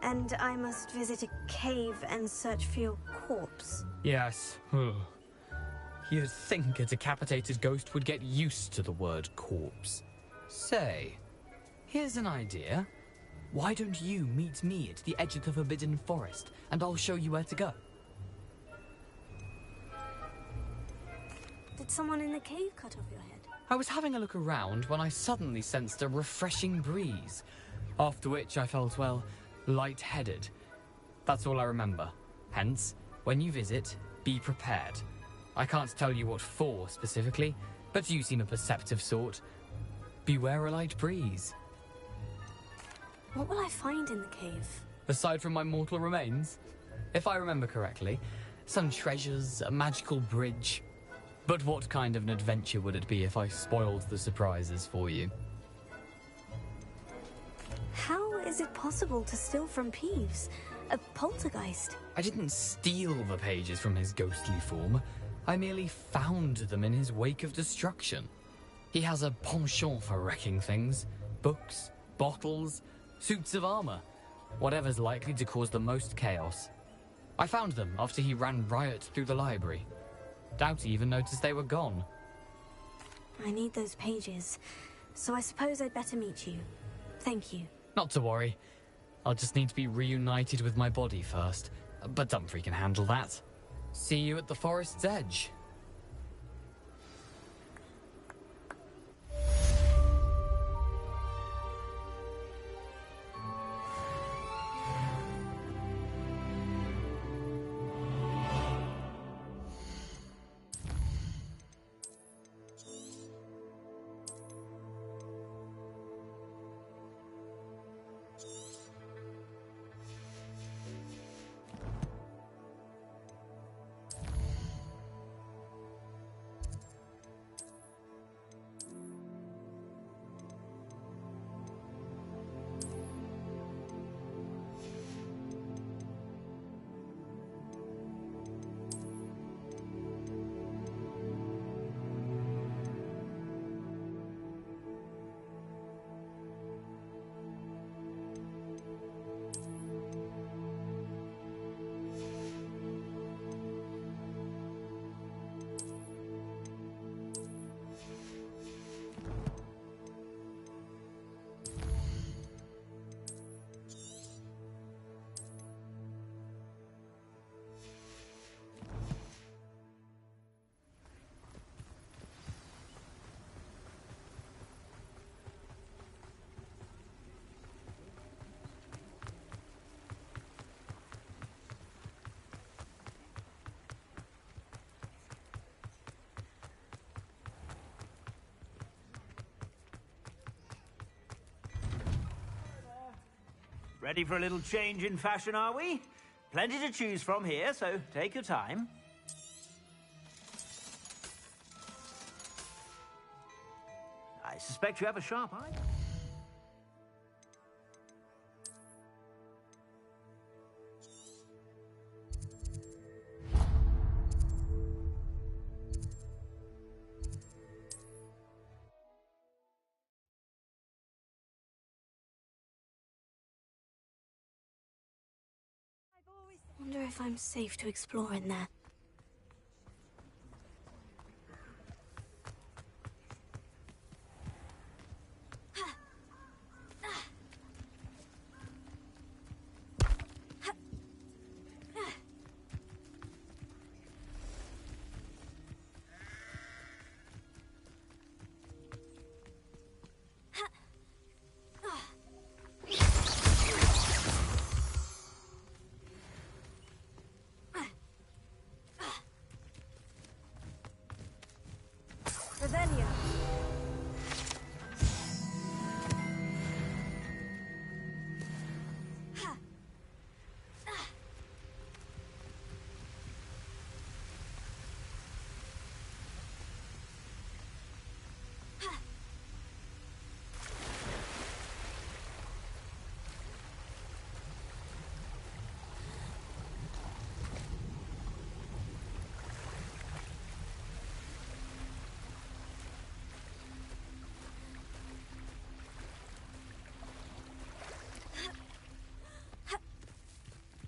N: And I must visit a cave and search for your corpse.
J: Yes. You'd think a decapitated ghost would get used to the word corpse. Say, here's an idea. Why don't you meet me at the edge of the Forbidden Forest, and I'll show you where to go?
N: Did someone in the cave cut off your head?
J: I was having a look around when I suddenly sensed a refreshing breeze, after which I felt, well, lightheaded. That's all I remember. Hence, when you visit, be prepared. I can't tell you what for specifically, but you seem a perceptive sort. Beware a light breeze.
N: What will I find in the cave?
J: Aside from my mortal remains, if I remember correctly, some treasures, a magical bridge. But what kind of an adventure would it be if I spoiled the surprises for you?
N: How is it possible to steal from Peeves? A poltergeist?
J: I didn't steal the pages from his ghostly form. I merely found them in his wake of destruction. He has a penchant for wrecking things. Books, bottles, suits of armor. Whatever's likely to cause the most chaos. I found them after he ran riot through the library. Doubt he even noticed they were gone.
N: I need those pages, so I suppose I'd better meet you. Thank you.
J: Not to worry. I'll just need to be reunited with my body first. But Dumfries can handle that. See you at the forest's edge.
U: Ready for a little change in fashion, are we? Plenty to choose from here, so take your time. I suspect you have a sharp eye.
N: Wonder if I'm safe to explore in there.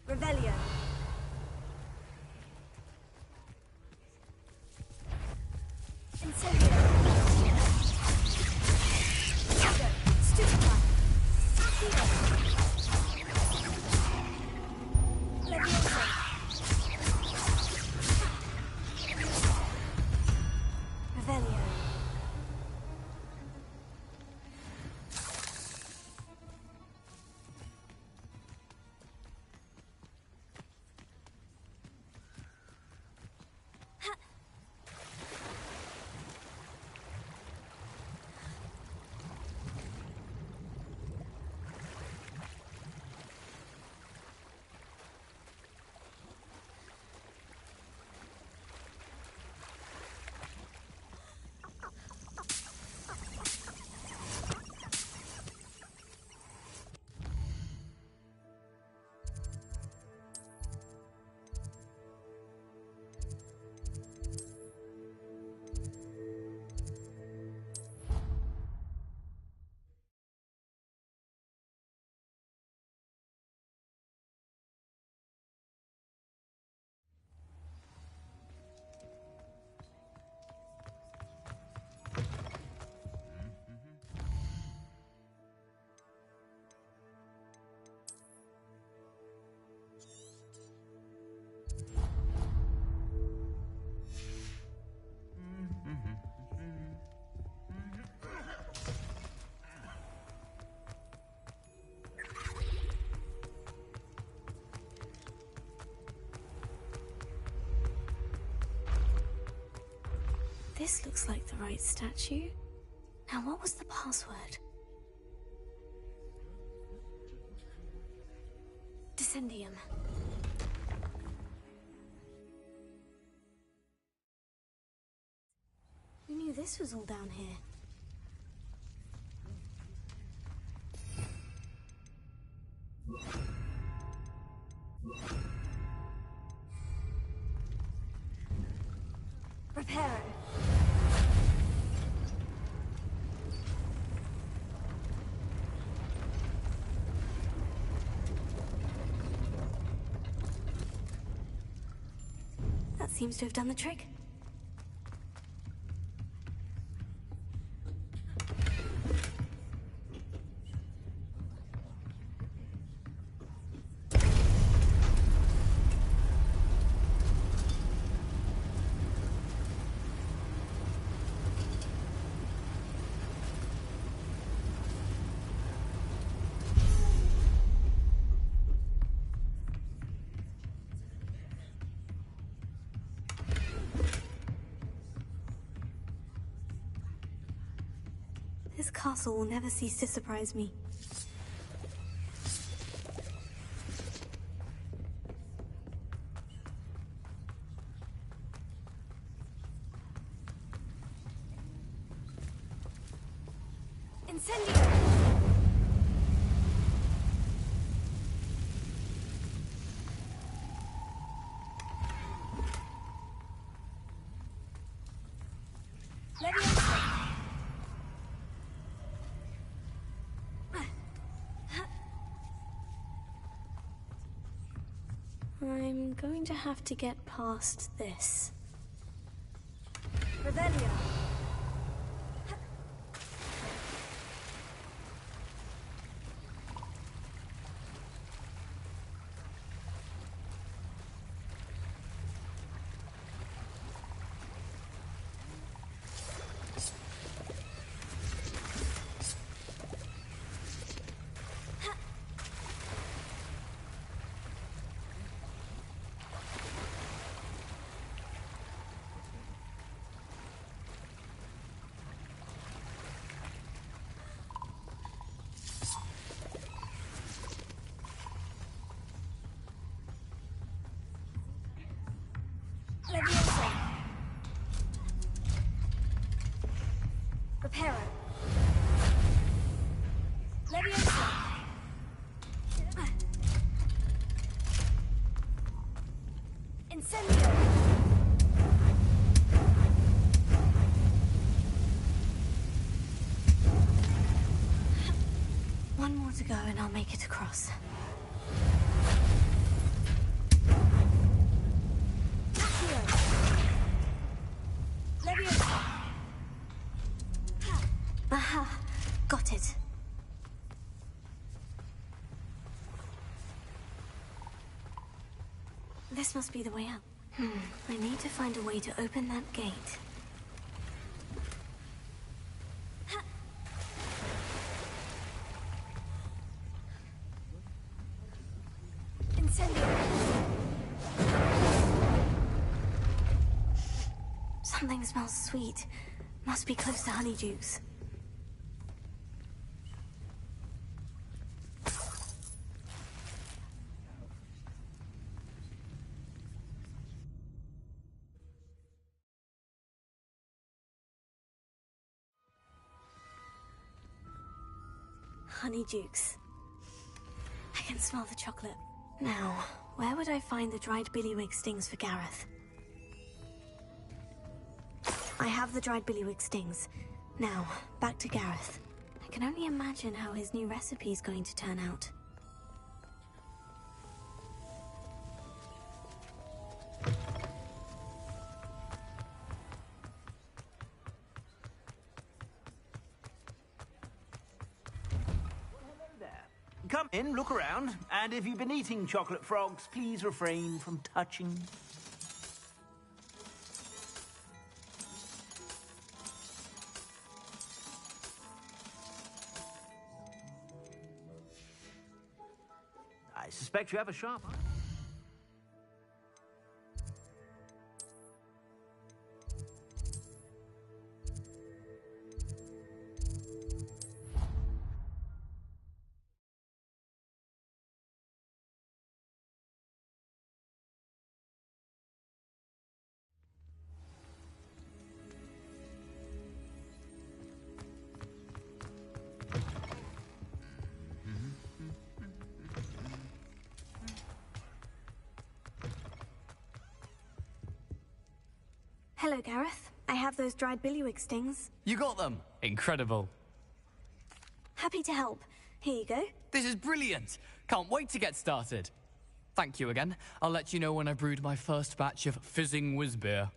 E: Revelio. Incendio. Stupefy. Accio. Levioso. Revelio.
N: This looks like the right statue. Now, what was the password? Descendium. We knew this was all down here.
E: Reparo.
N: That seems to have done the trick. This castle will never cease to surprise me.
F: Incendio!
N: I'm going to have to get past this.
F: Revelio. Leviosa. Reparo. Leviosa. Incendio.
N: One more to go and I'll make it across. Aha, got it. This must be the way out. I need to find a way to open that gate.
F: Incendio.
N: Something smells sweet. Must be close to Honeydukes. Honeydukes. I can smell the chocolate. Now, where would I find the dried billywig stings for Gareth? I have the dried billywig stings. Now, back to Gareth. I can only imagine how his new recipe is going to turn out.
Q: Come in, look around, and if you've been eating chocolate frogs, please refrain from touching. I suspect you have a sharp eye.
N: Hello, Gareth. I have those dried billywig stings.
J: You got them! Incredible.
N: Happy to help. Here you go.
J: This is brilliant! Can't wait to get started. Thank you again. I'll let you know when I brewed my first batch of fizzing whiz beer.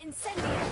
F: Incendio.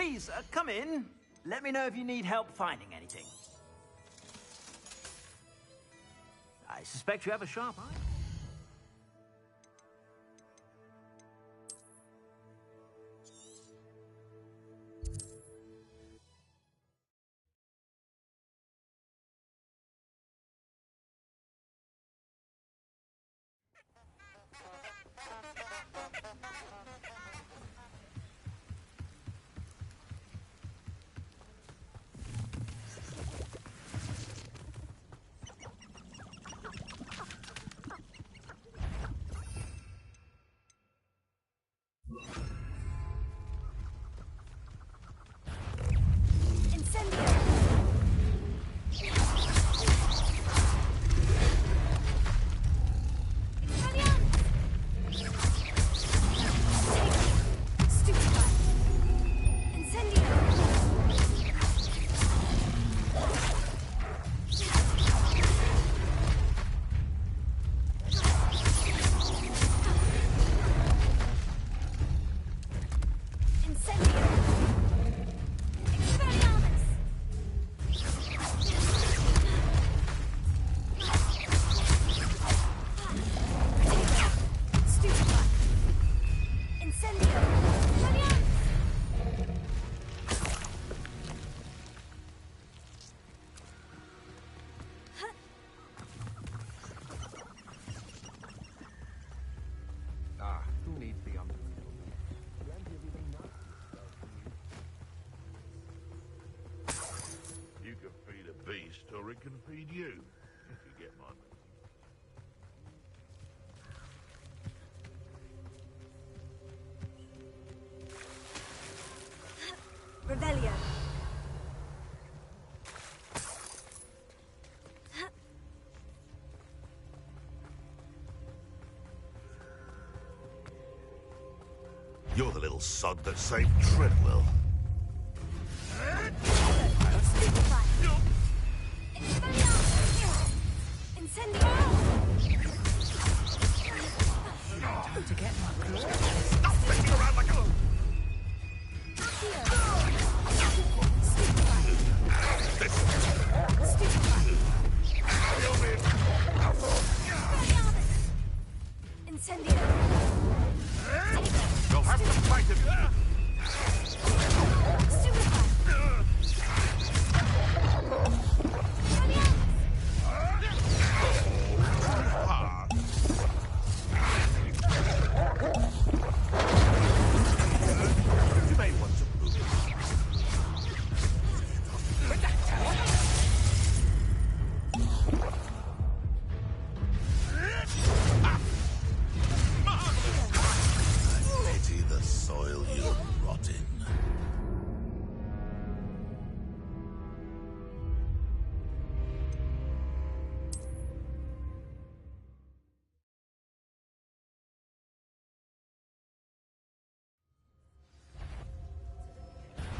U: Please, come in. Let me know if you need help finding anything. I suspect you have a sharp eye.
V: Or it can feed you, if you get my
E: Revelio.
V: You're the little sod that saved Treadwell.
E: To get my claws.
V: Stop flicking around like a...
E: Incendio.
V: You'll have to fight him.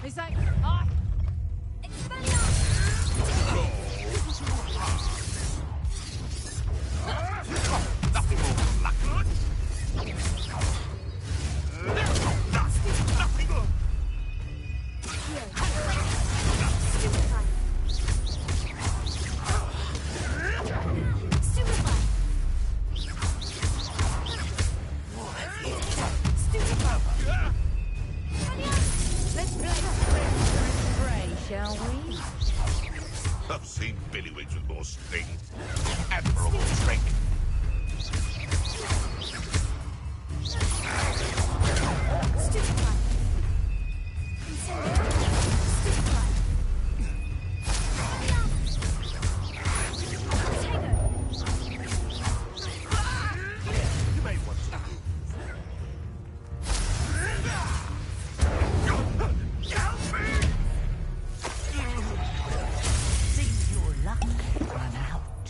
E: Is that... Ah!
V: Nothing more than luck. Nothing more.
A: Shall we?
V: I've seen Billywigs with more sting. Admirable trick. You may want to move. Help me!
A: See your luck run out.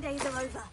S: days are over.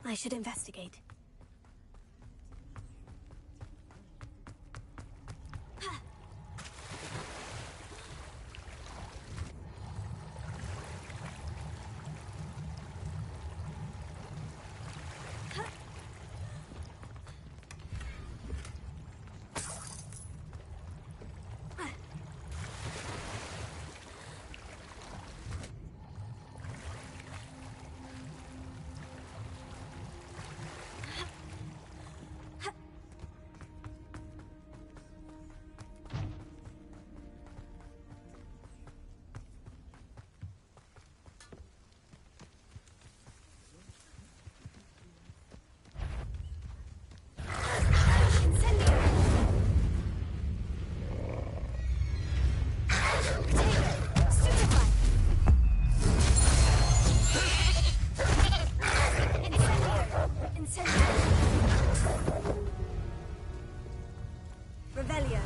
S: I should investigate. Revelio.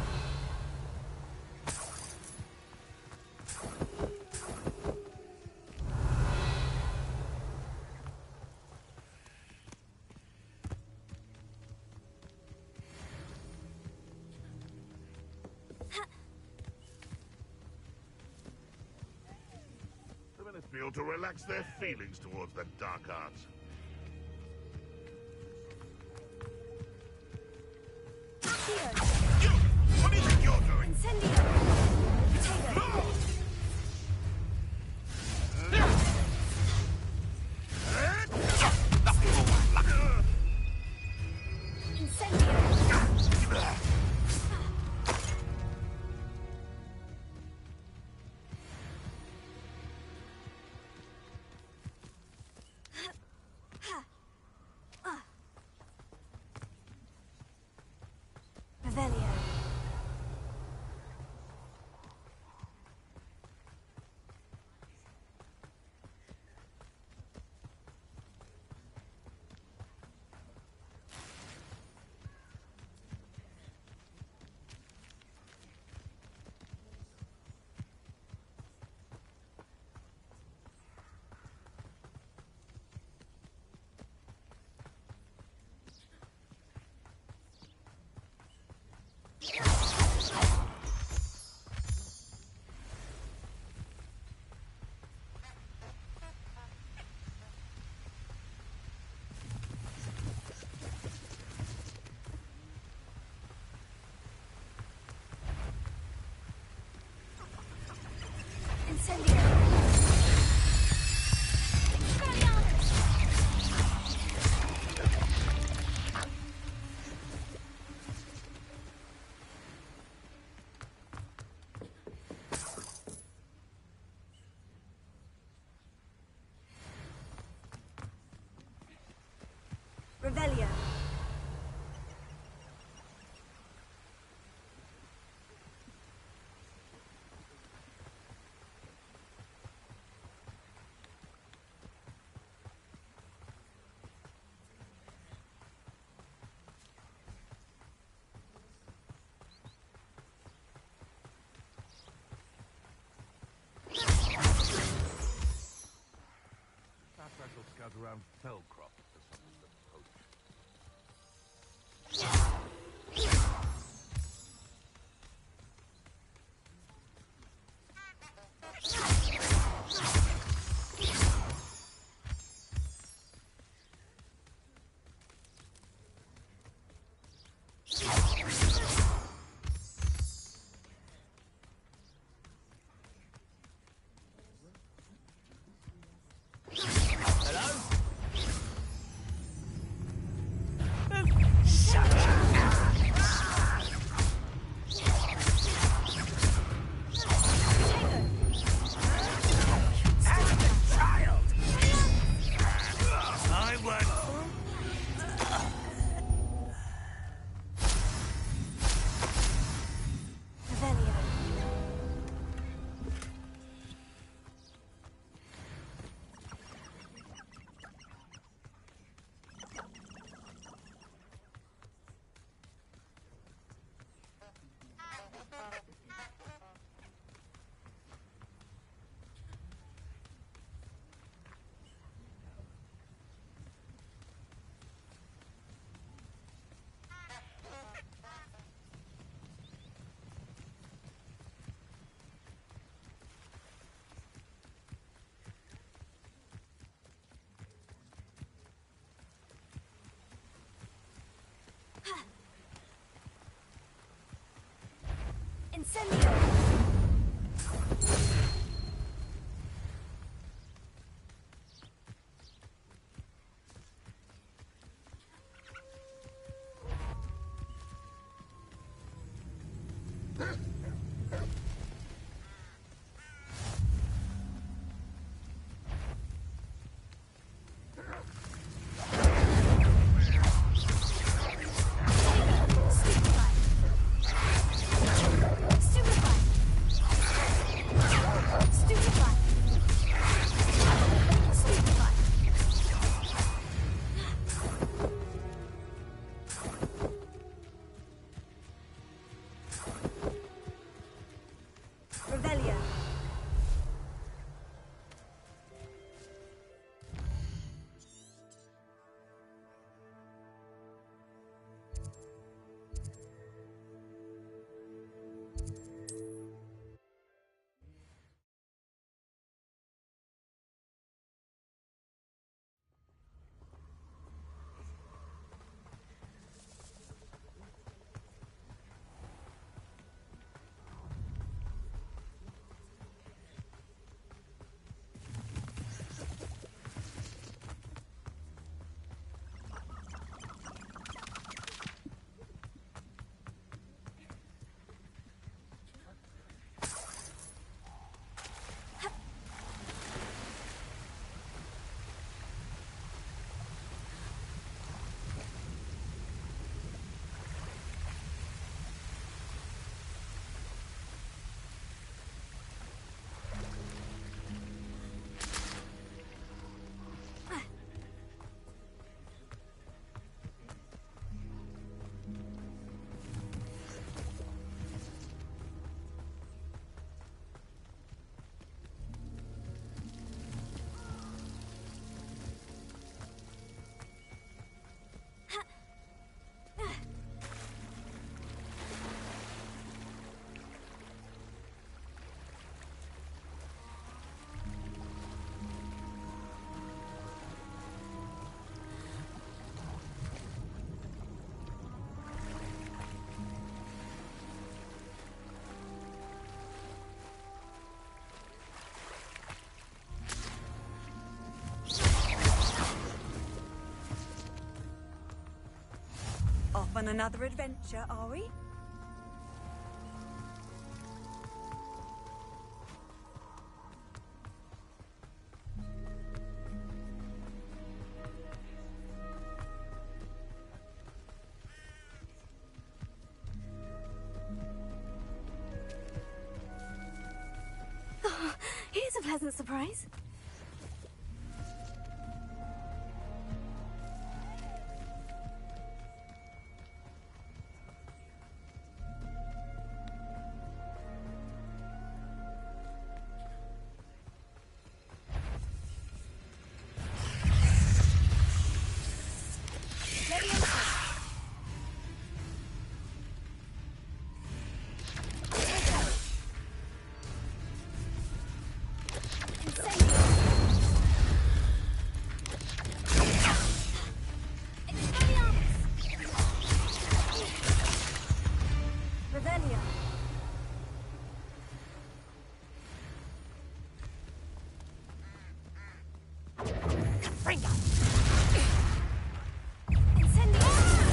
V: The minutes feel to relax their feelings towards the dark arts. What do you think you're doing?
S: Revelio. Revelio.
V: Perhaps I shall scout around Fellcroft for something to poach.
A: Off on another adventure, are we?
N: Oh, here's a pleasant surprise.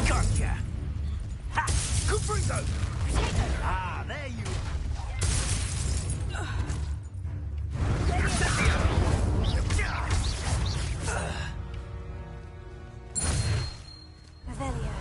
U: Gotcha! Ha! Cuprizo! Ah, there you
A: Revelio.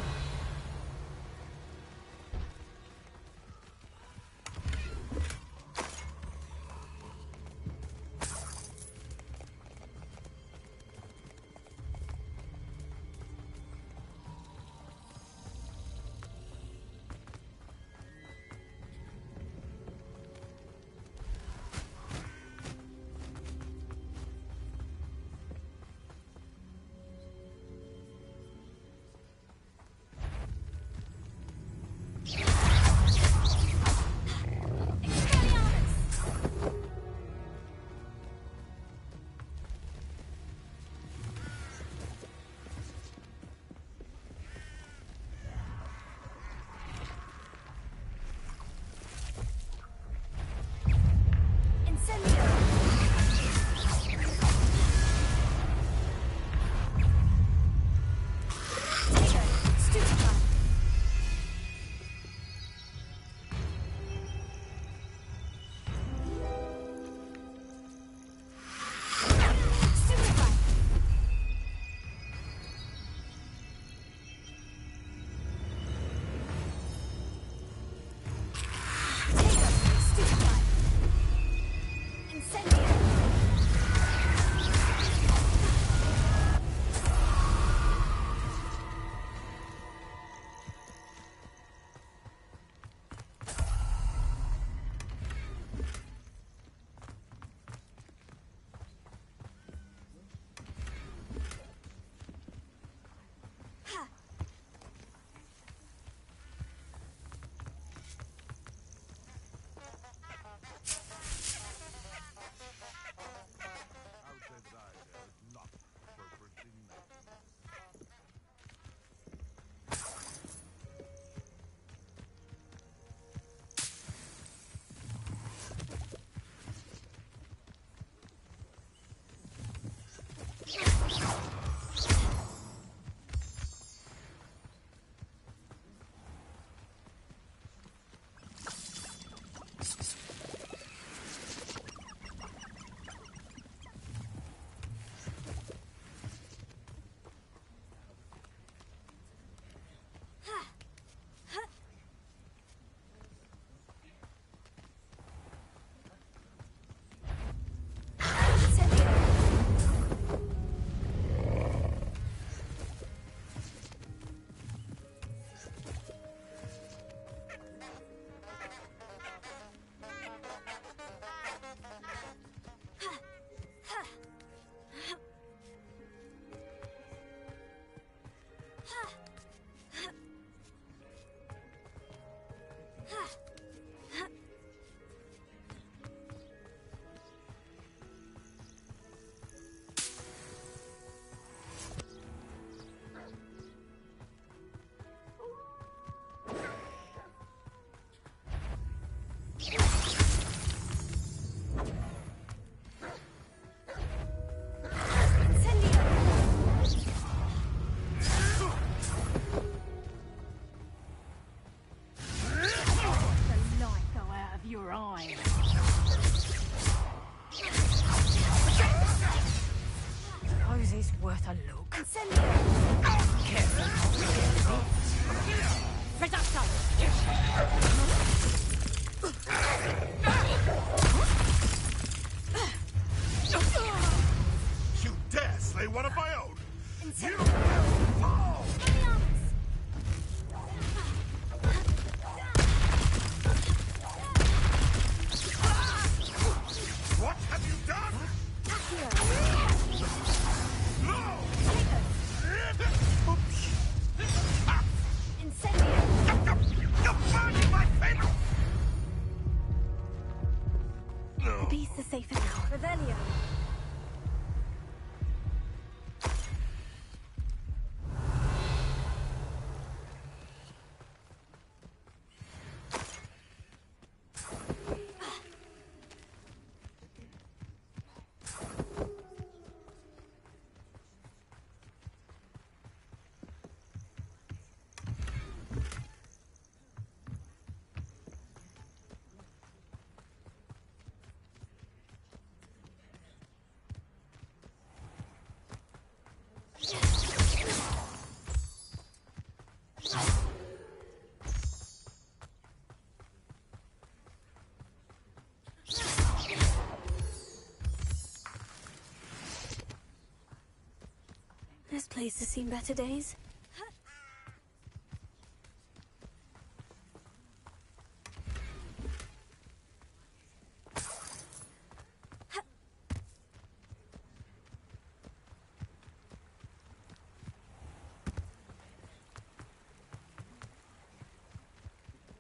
N: This place has seen better days.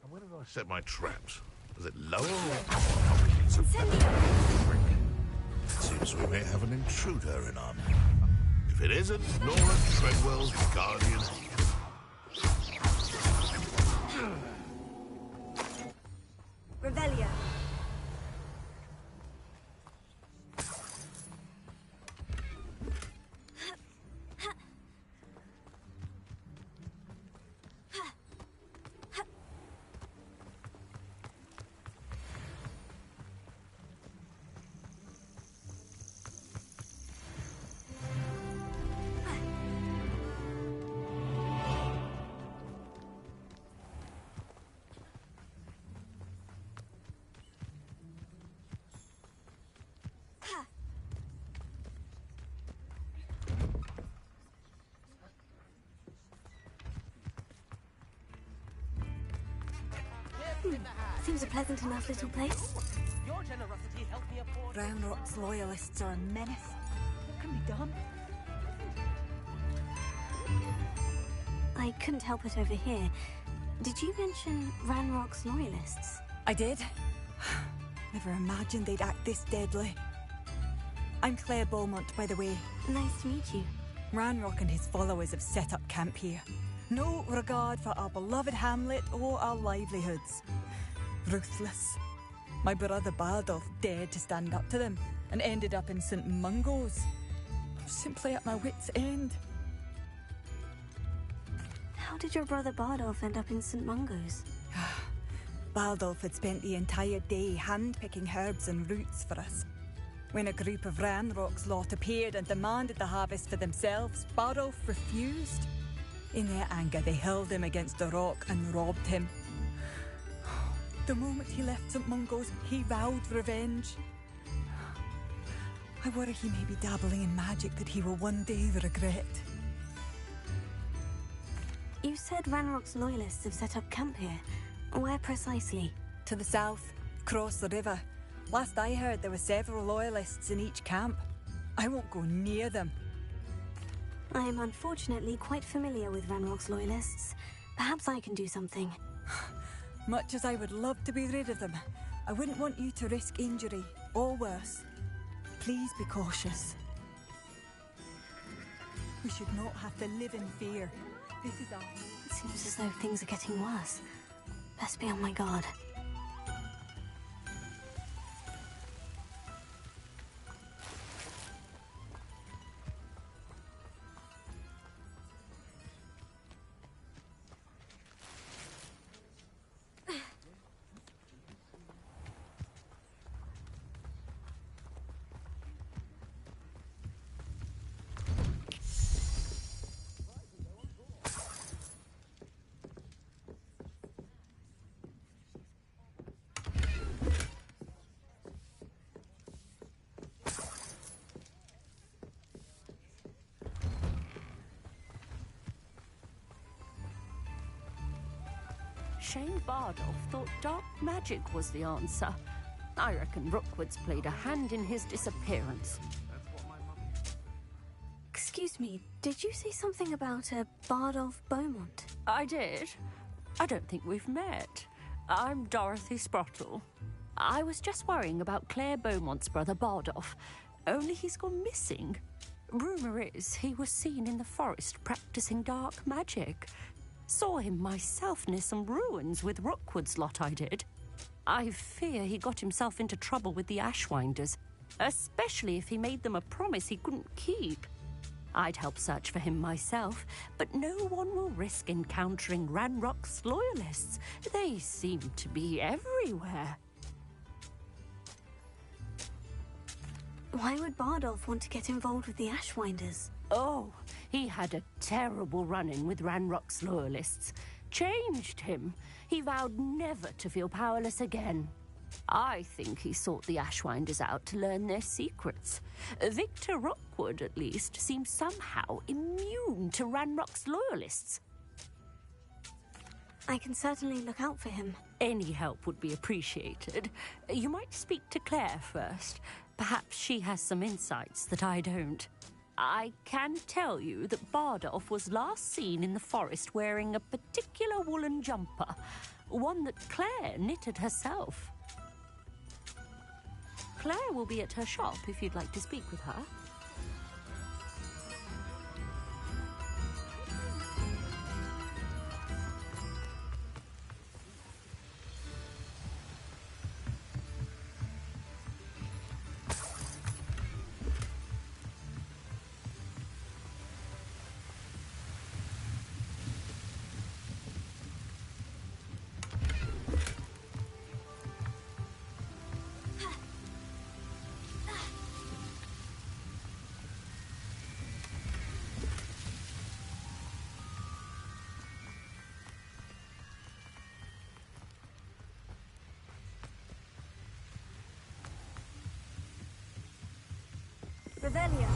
V: Where did I set my traps? Was it lower or seems we may have an intruder in our midst. If it isn't, Nora Treadwell's guardian angel.
A: Revelia.
N: Seems a pleasant enough little place.
B: Your generosity helped me afford...
A: Brown Rock's loyalists are a menace. What can be done?
N: I couldn't help it over here. Did you mention Ranrock's loyalists?
A: I did. Never imagined they'd act this deadly. I'm Claire Beaumont, by the way.
N: Nice to meet you.
A: Ranrock and his followers have set up camp here. No regard for our beloved hamlet or our livelihoods. Ruthless. My brother Bardolph dared to stand up to them and ended up in St. Mungo's. I'm simply at my wit's end.
N: How did your brother Bardolph end up in St. Mungo's?
A: Bardolph had spent the entire day hand-picking herbs and roots for us. When a group of Ranrock's lot appeared and demanded the harvest for themselves, Bardolph refused. In their anger, they hurled him against a rock and robbed him. The moment he left St. Mungo's, he vowed revenge. I worry he may be dabbling in magic that he will one day regret.
N: You said Ranrock's loyalists have set up camp here. Where precisely?
A: To the south, across the river. Last I heard, there were several loyalists in each camp. I won't go near them.
N: I am unfortunately quite familiar with Ranrock's loyalists. Perhaps I can do something.
A: Much as I would love to be rid of them, I wouldn't want you to risk injury, or worse. Please be cautious. We should not have to live in fear. This is our...
N: It seems as though things are getting worse. Best be on my guard.
C: Shane Bardolph thought dark magic was the answer. I reckon Rookwood's played a hand in his disappearance.
N: Excuse me, did you say something about a Bardolph Beaumont?
C: I did. I don't think we've met. I'm Dorothy Sprottle. I was just worrying about Claire Beaumont's brother Bardolph, only he's gone missing. Rumour is he was seen in the forest practicing dark magic. Saw him myself near some ruins with Rookwood's lot, I did. I fear he got himself into trouble with the Ashwinders, especially if he made them a promise he couldn't keep. I'd help search for him myself, but no one will risk encountering Ranrock's loyalists. They seem to be everywhere.
N: Why would Bardolph want to get involved with the Ashwinders?
C: Oh, he had a terrible run-in with Ranrock's loyalists. Changed him. He vowed never to feel powerless again. I think he sought the Ashwinders out to learn their secrets. Victor Rockwood, at least, seems somehow immune to Ranrock's loyalists.
N: I can certainly look out for him.
C: Any help would be appreciated. You might speak to Claire first. Perhaps she has some insights that I don't. I can tell you that Bardolph was last seen in the forest wearing a particular woolen jumper, one that Claire knitted herself. Claire will be at her shop if you'd like to speak with her.
E: Revelio.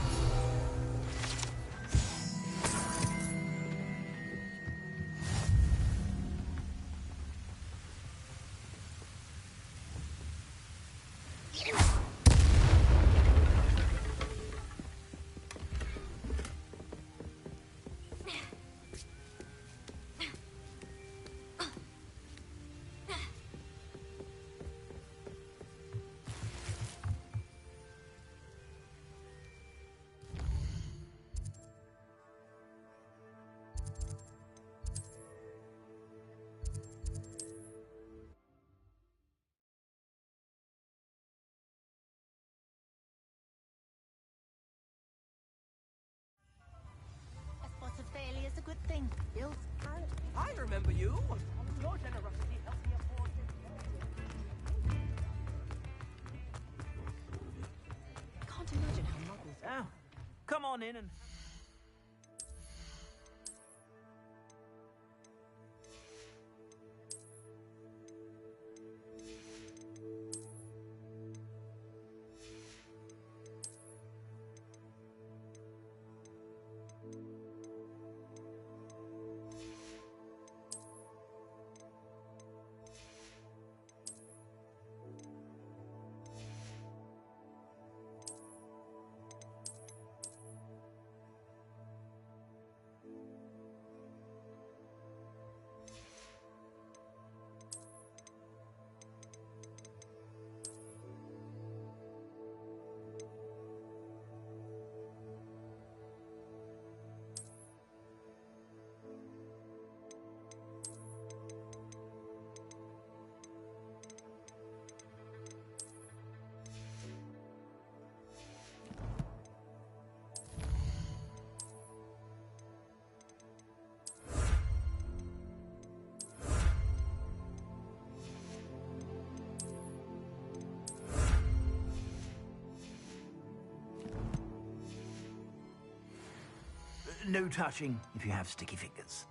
B: A spot of failure's a good thing. Bill, I remember you. Your generosity helped me afford this.
P: Can't imagine how muggles...
B: Oh, come on in and...
Q: No touching if you have sticky fingers.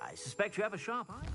Q: I suspect you have a sharp eye.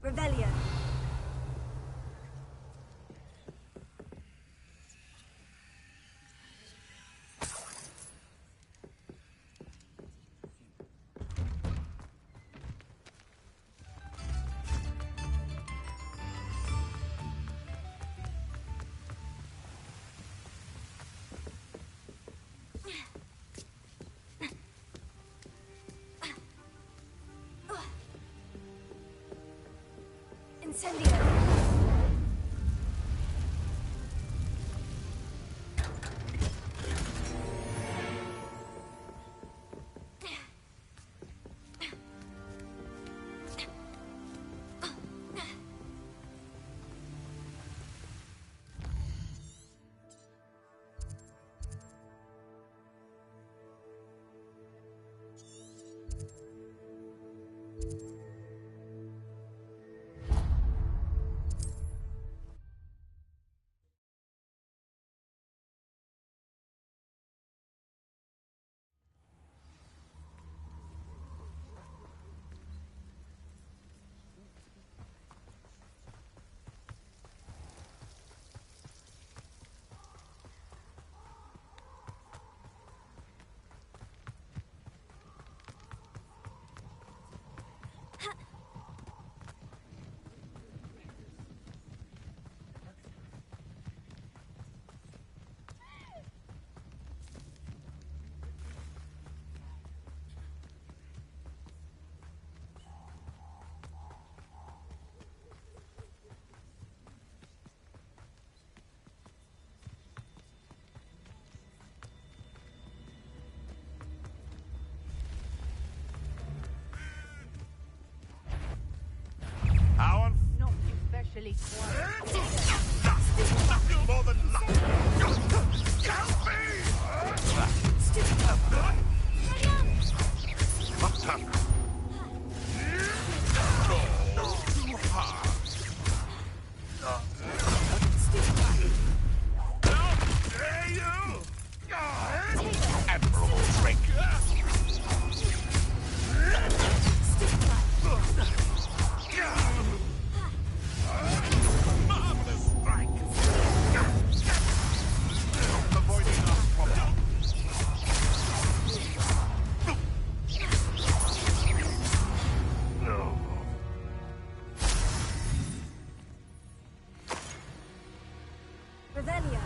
E: Revelio.
B: Not especially quiet.
U: Nothing more than luck. Help me! Too hard. How dare you! Admirable trick. Marvelous strike. Avoiding our problem. No.
E: Revelio.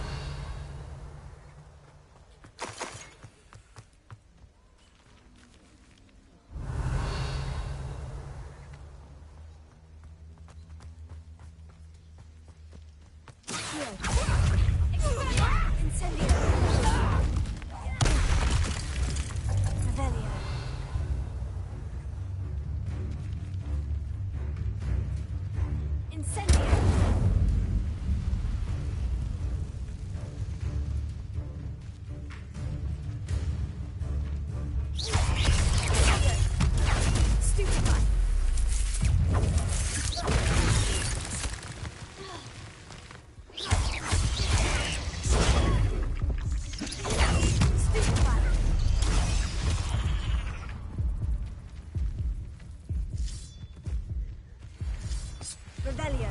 E: Revelio.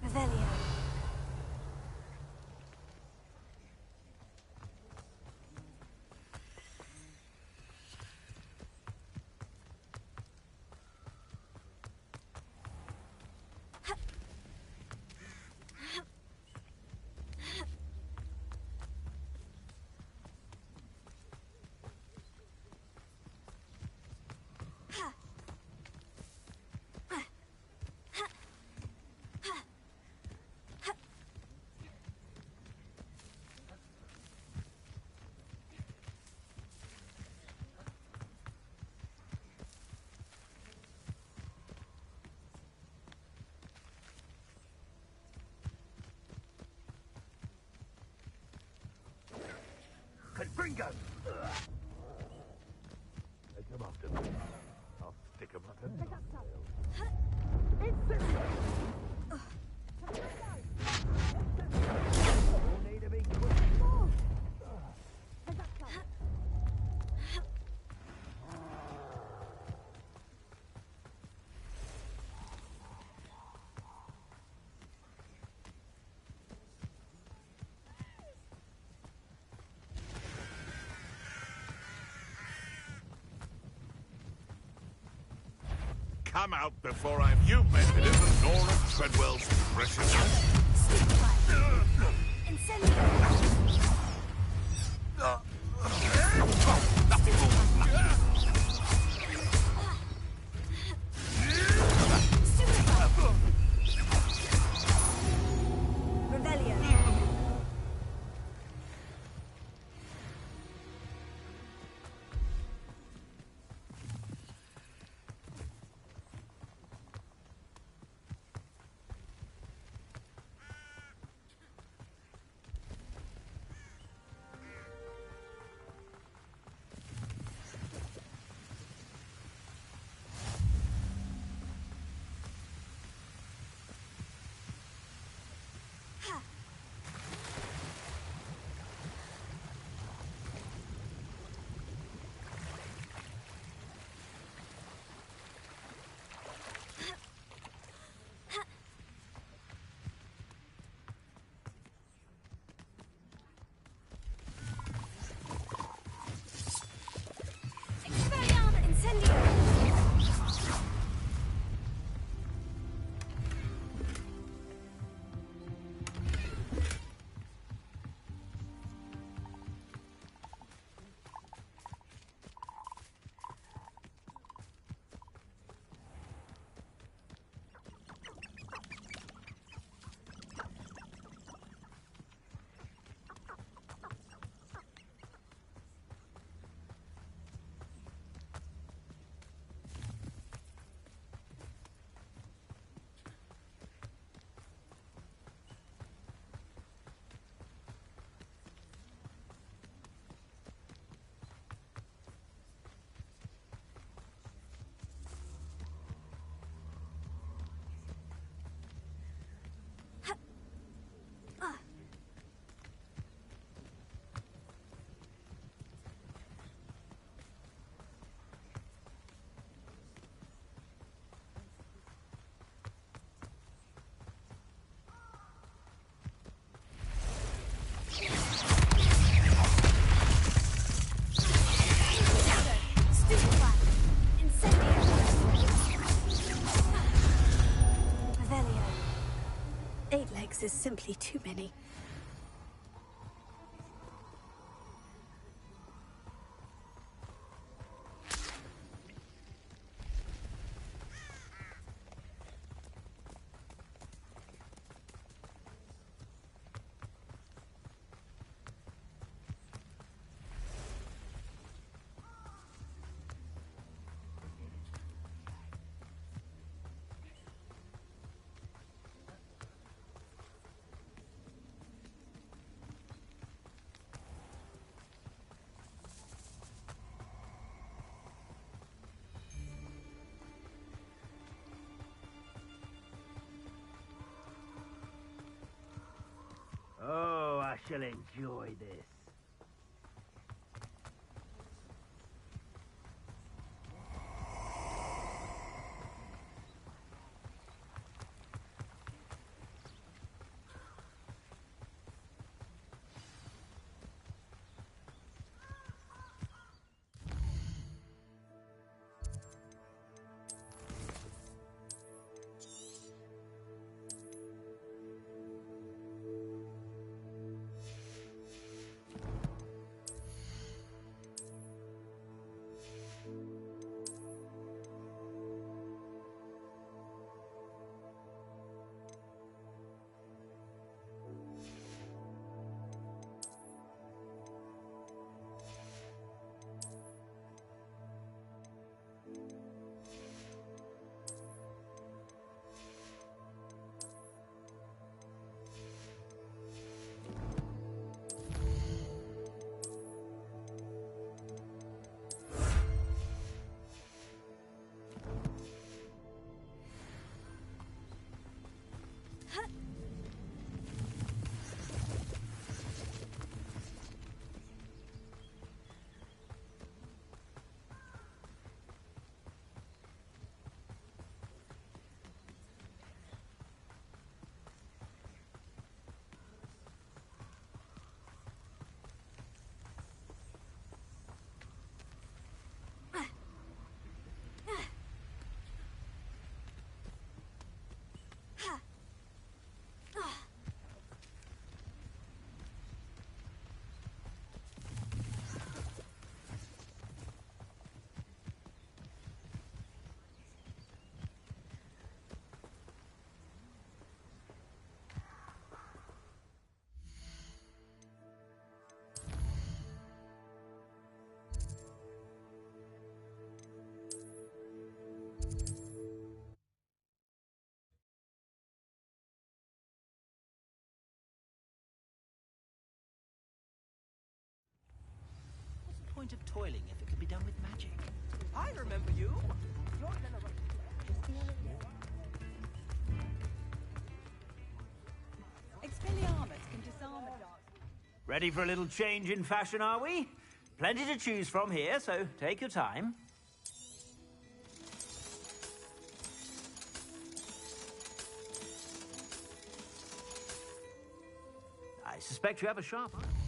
E: Revelio.
U: Gringo! Take him after me. I'll stick him up and
V: come out before I'm humected into Nora Treadwell's precious.
K: Is simply too many.
U: Oh, I shall enjoy this.
Q: point of toiling if it can be done with magic?
B: I remember you. Your
A: Expelliarmus can disarm a dark.
Q: Ready for a little change in fashion, are we? Plenty to choose from here, so take your time. I suspect you have a sharp eye.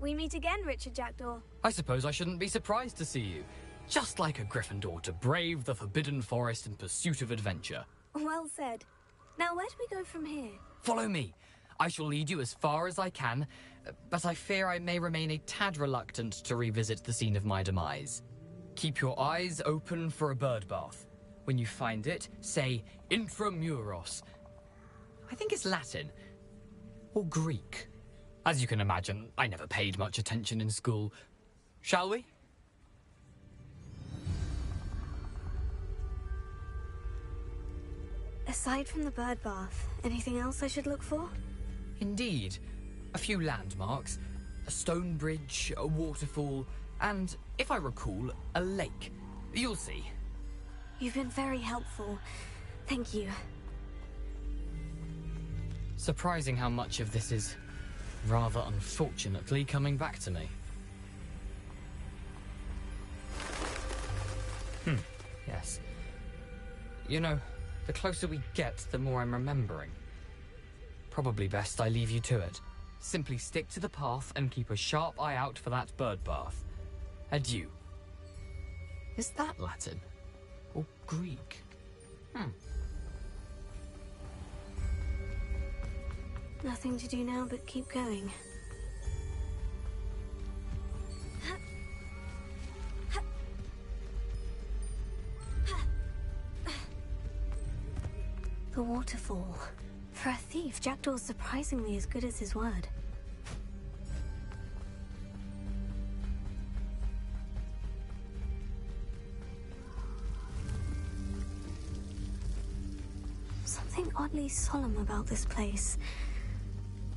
N: We meet again, Richard Jackdaw.
J: I suppose I shouldn't be surprised to see you. Just like a Gryffindor to brave the Forbidden Forest in pursuit of adventure.
N: Well said. Now, where do we go from here?
J: Follow me. I shall lead you as far as I can, but I fear I may remain a tad reluctant to revisit the scene of my demise. Keep your eyes open for a bird bath. When you find it, say Intramuros. I think it's Latin. Or Greek. As you can imagine, I never paid much attention in school. Shall we?
N: Aside from the bird bath, anything else I should look for?
W: Indeed. A few landmarks, a stone bridge, a waterfall, and, if I recall, a lake. You'll see.
N: You've been very helpful. Thank you.
W: Surprising how much of this is, rather unfortunately, coming back to me. Yes. You know, the closer we get, the more I'm remembering. Probably best I leave you to it. Simply stick to the path and keep a sharp eye out for that bird bath. Adieu. Is that Latin? Or Greek?
N: Nothing to do now but keep going. The waterfall. For a thief, Jackdaw's surprisingly as good as his word. Something oddly solemn about this place.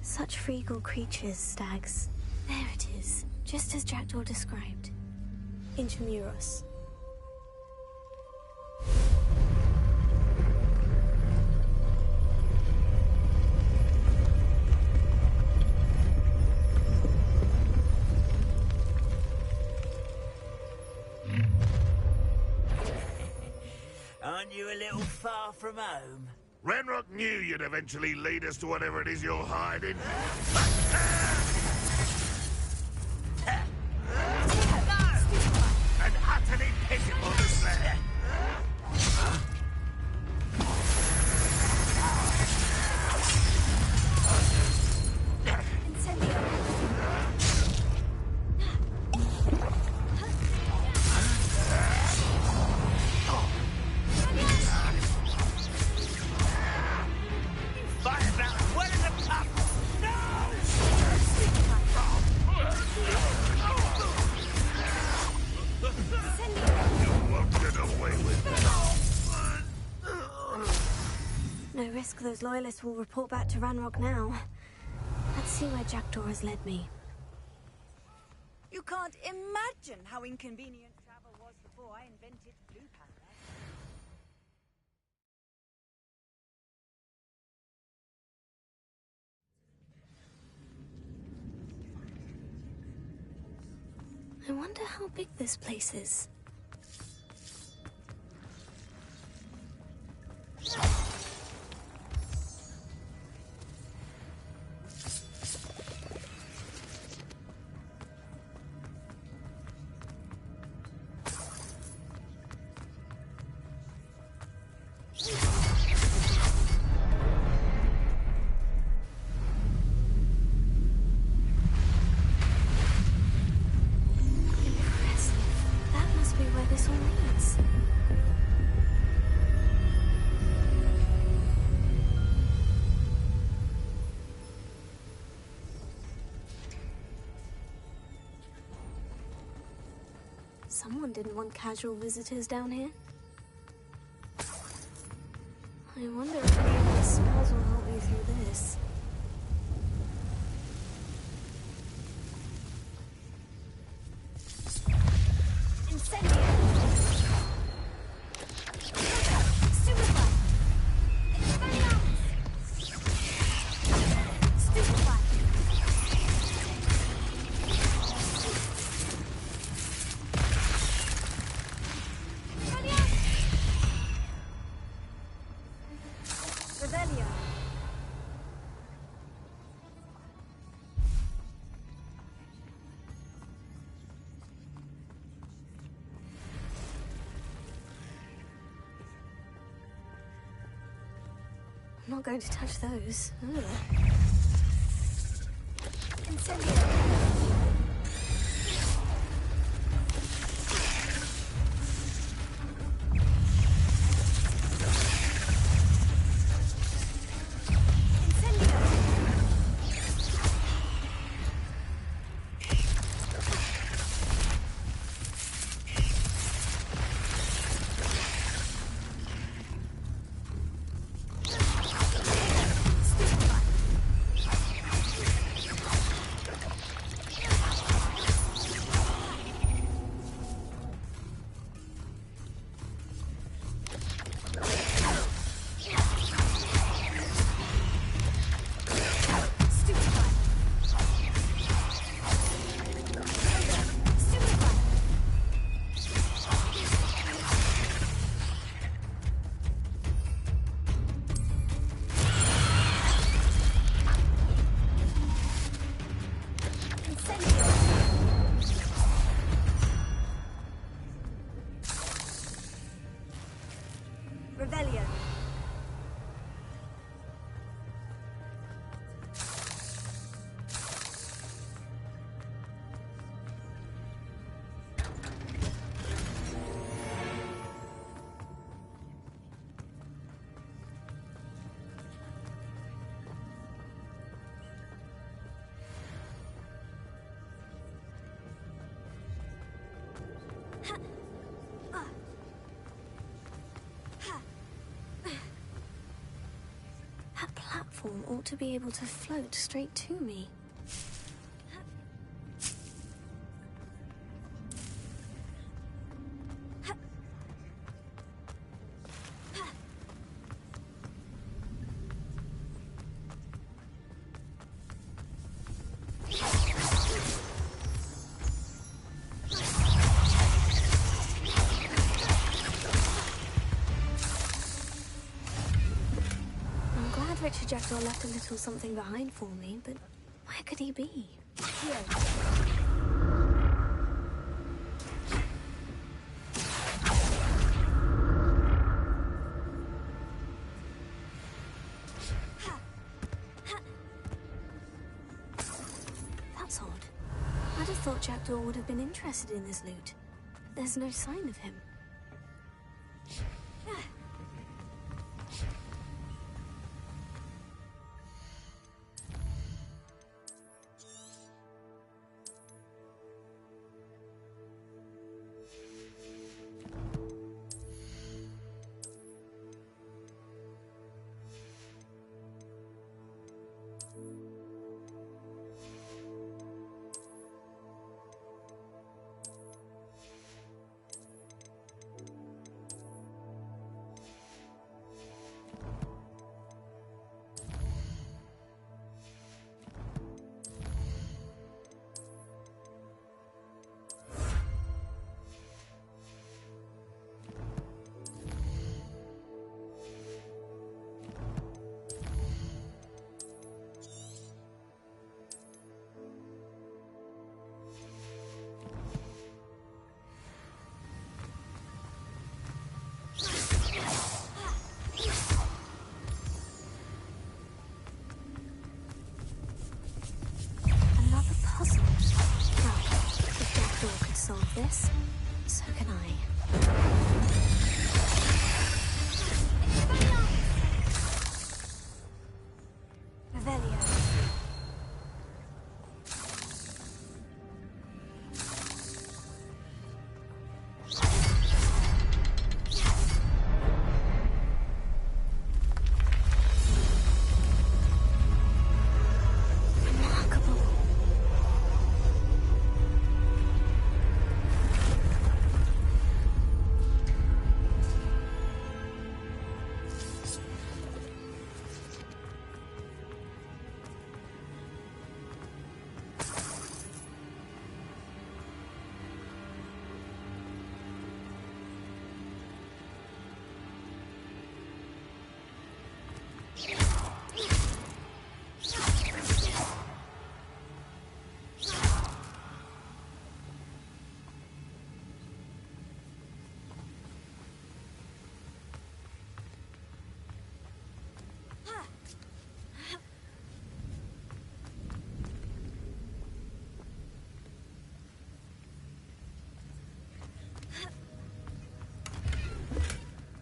N: Such regal creatures, stags. There it is, just as Jackdaw described. Intramuros.
Q: Aren't you a little far from home?
V: Ranrock knew you'd eventually lead us to whatever it is you're hiding. An utterly pitiful display.
N: No risk those loyalists will report back to Ranrock now. Let's see where Jackdaw has led me.
A: You can't imagine how inconvenient travel was before I invented Blue Panda.
N: I wonder how big this place is. Someone didn't want casual visitors down here. I wonder if any of these spells will help me through this. I'm not going to touch those. Ugh. form ought to be able to float straight to me. Richard Jackdaw left a little something behind for me, but where could he be? That's odd. I'd have thought Jackdaw would have been interested in this loot. But there's no sign of him. This, so can I.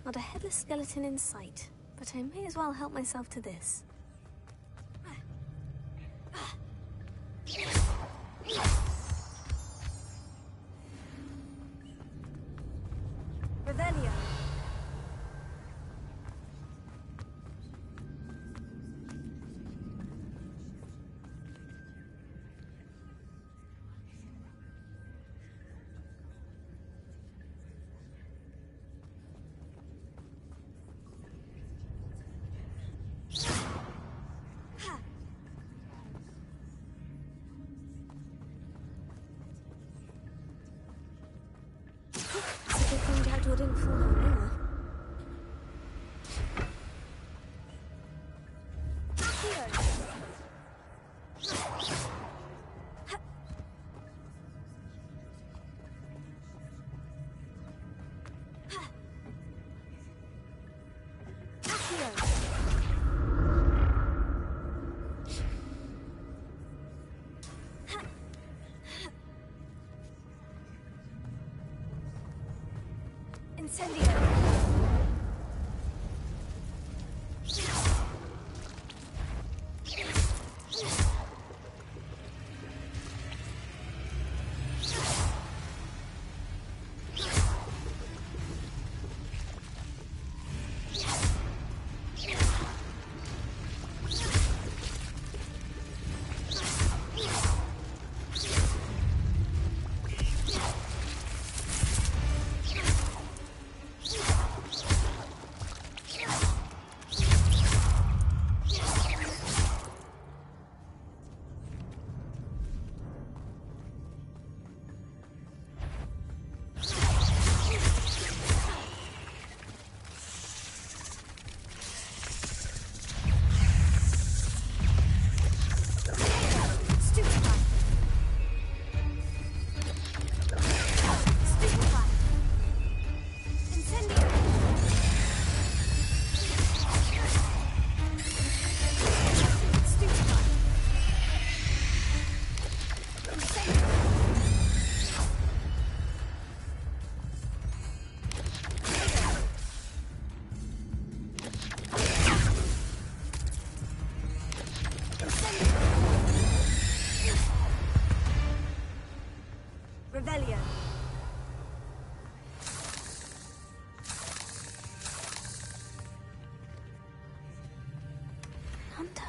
N: Not a headless skeleton in sight, but I may as well help myself to this. Revelio. Didn't fall down there.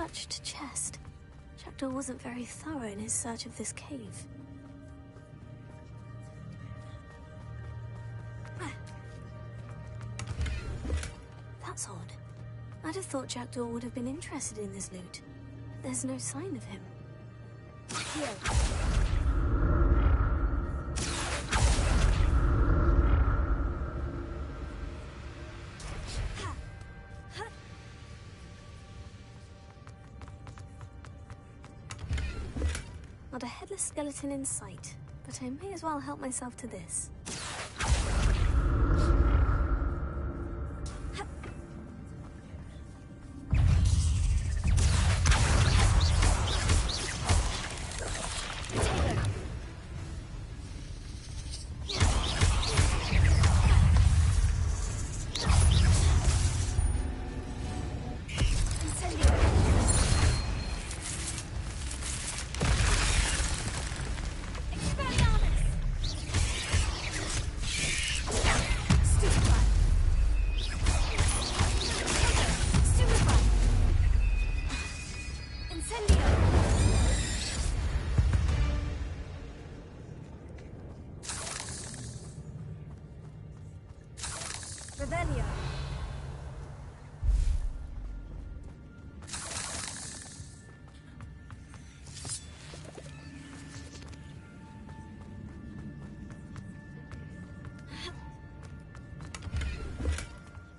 N: untouched chest. Jackdaw wasn't very thorough in his search of this cave. That's odd. I'd have thought Jackdaw would have been interested in this loot. There's no sign of him. Here. Not a headless skeleton in sight, but I may as well help myself to this.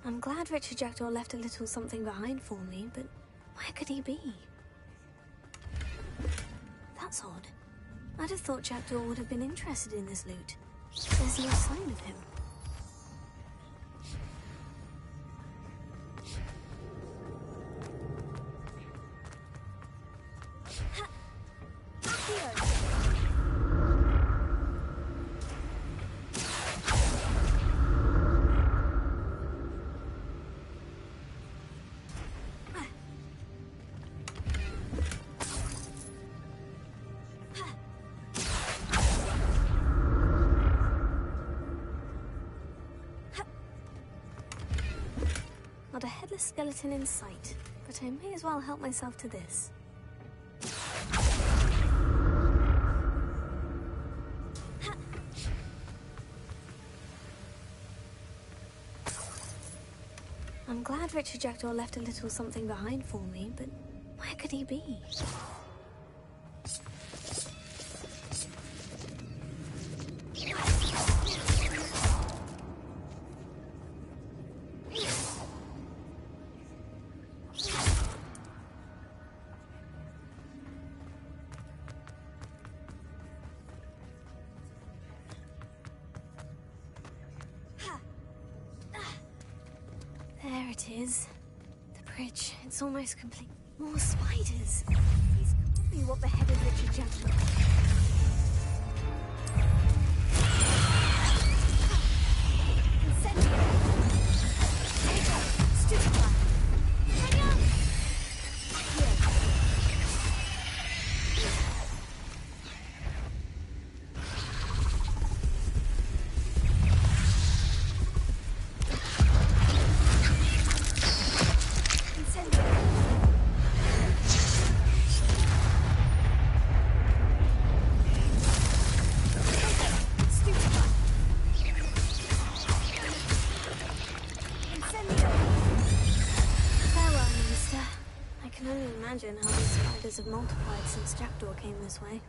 N: I'm glad Richard Jackdaw left a little something behind for me, but where could he be? That's odd. I'd have thought Jackdaw would have been interested in this loot. There's no sign of him. Not a headless skeleton in sight, but I may as well help myself to this. I'm glad Richard Jackdaw left a little something behind for me, but where could he be? There it is. The bridge. It's almost complete. More spiders. Please tell me what beheaded Richard Jackdaw. Incendio! Stupefy! Hang on! Imagine how these spiders have multiplied since Jackdaw came this way.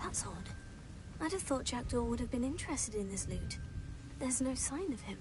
N: That's odd. I'd have thought Jackdaw would have been interested in this loot. There's no sign of him.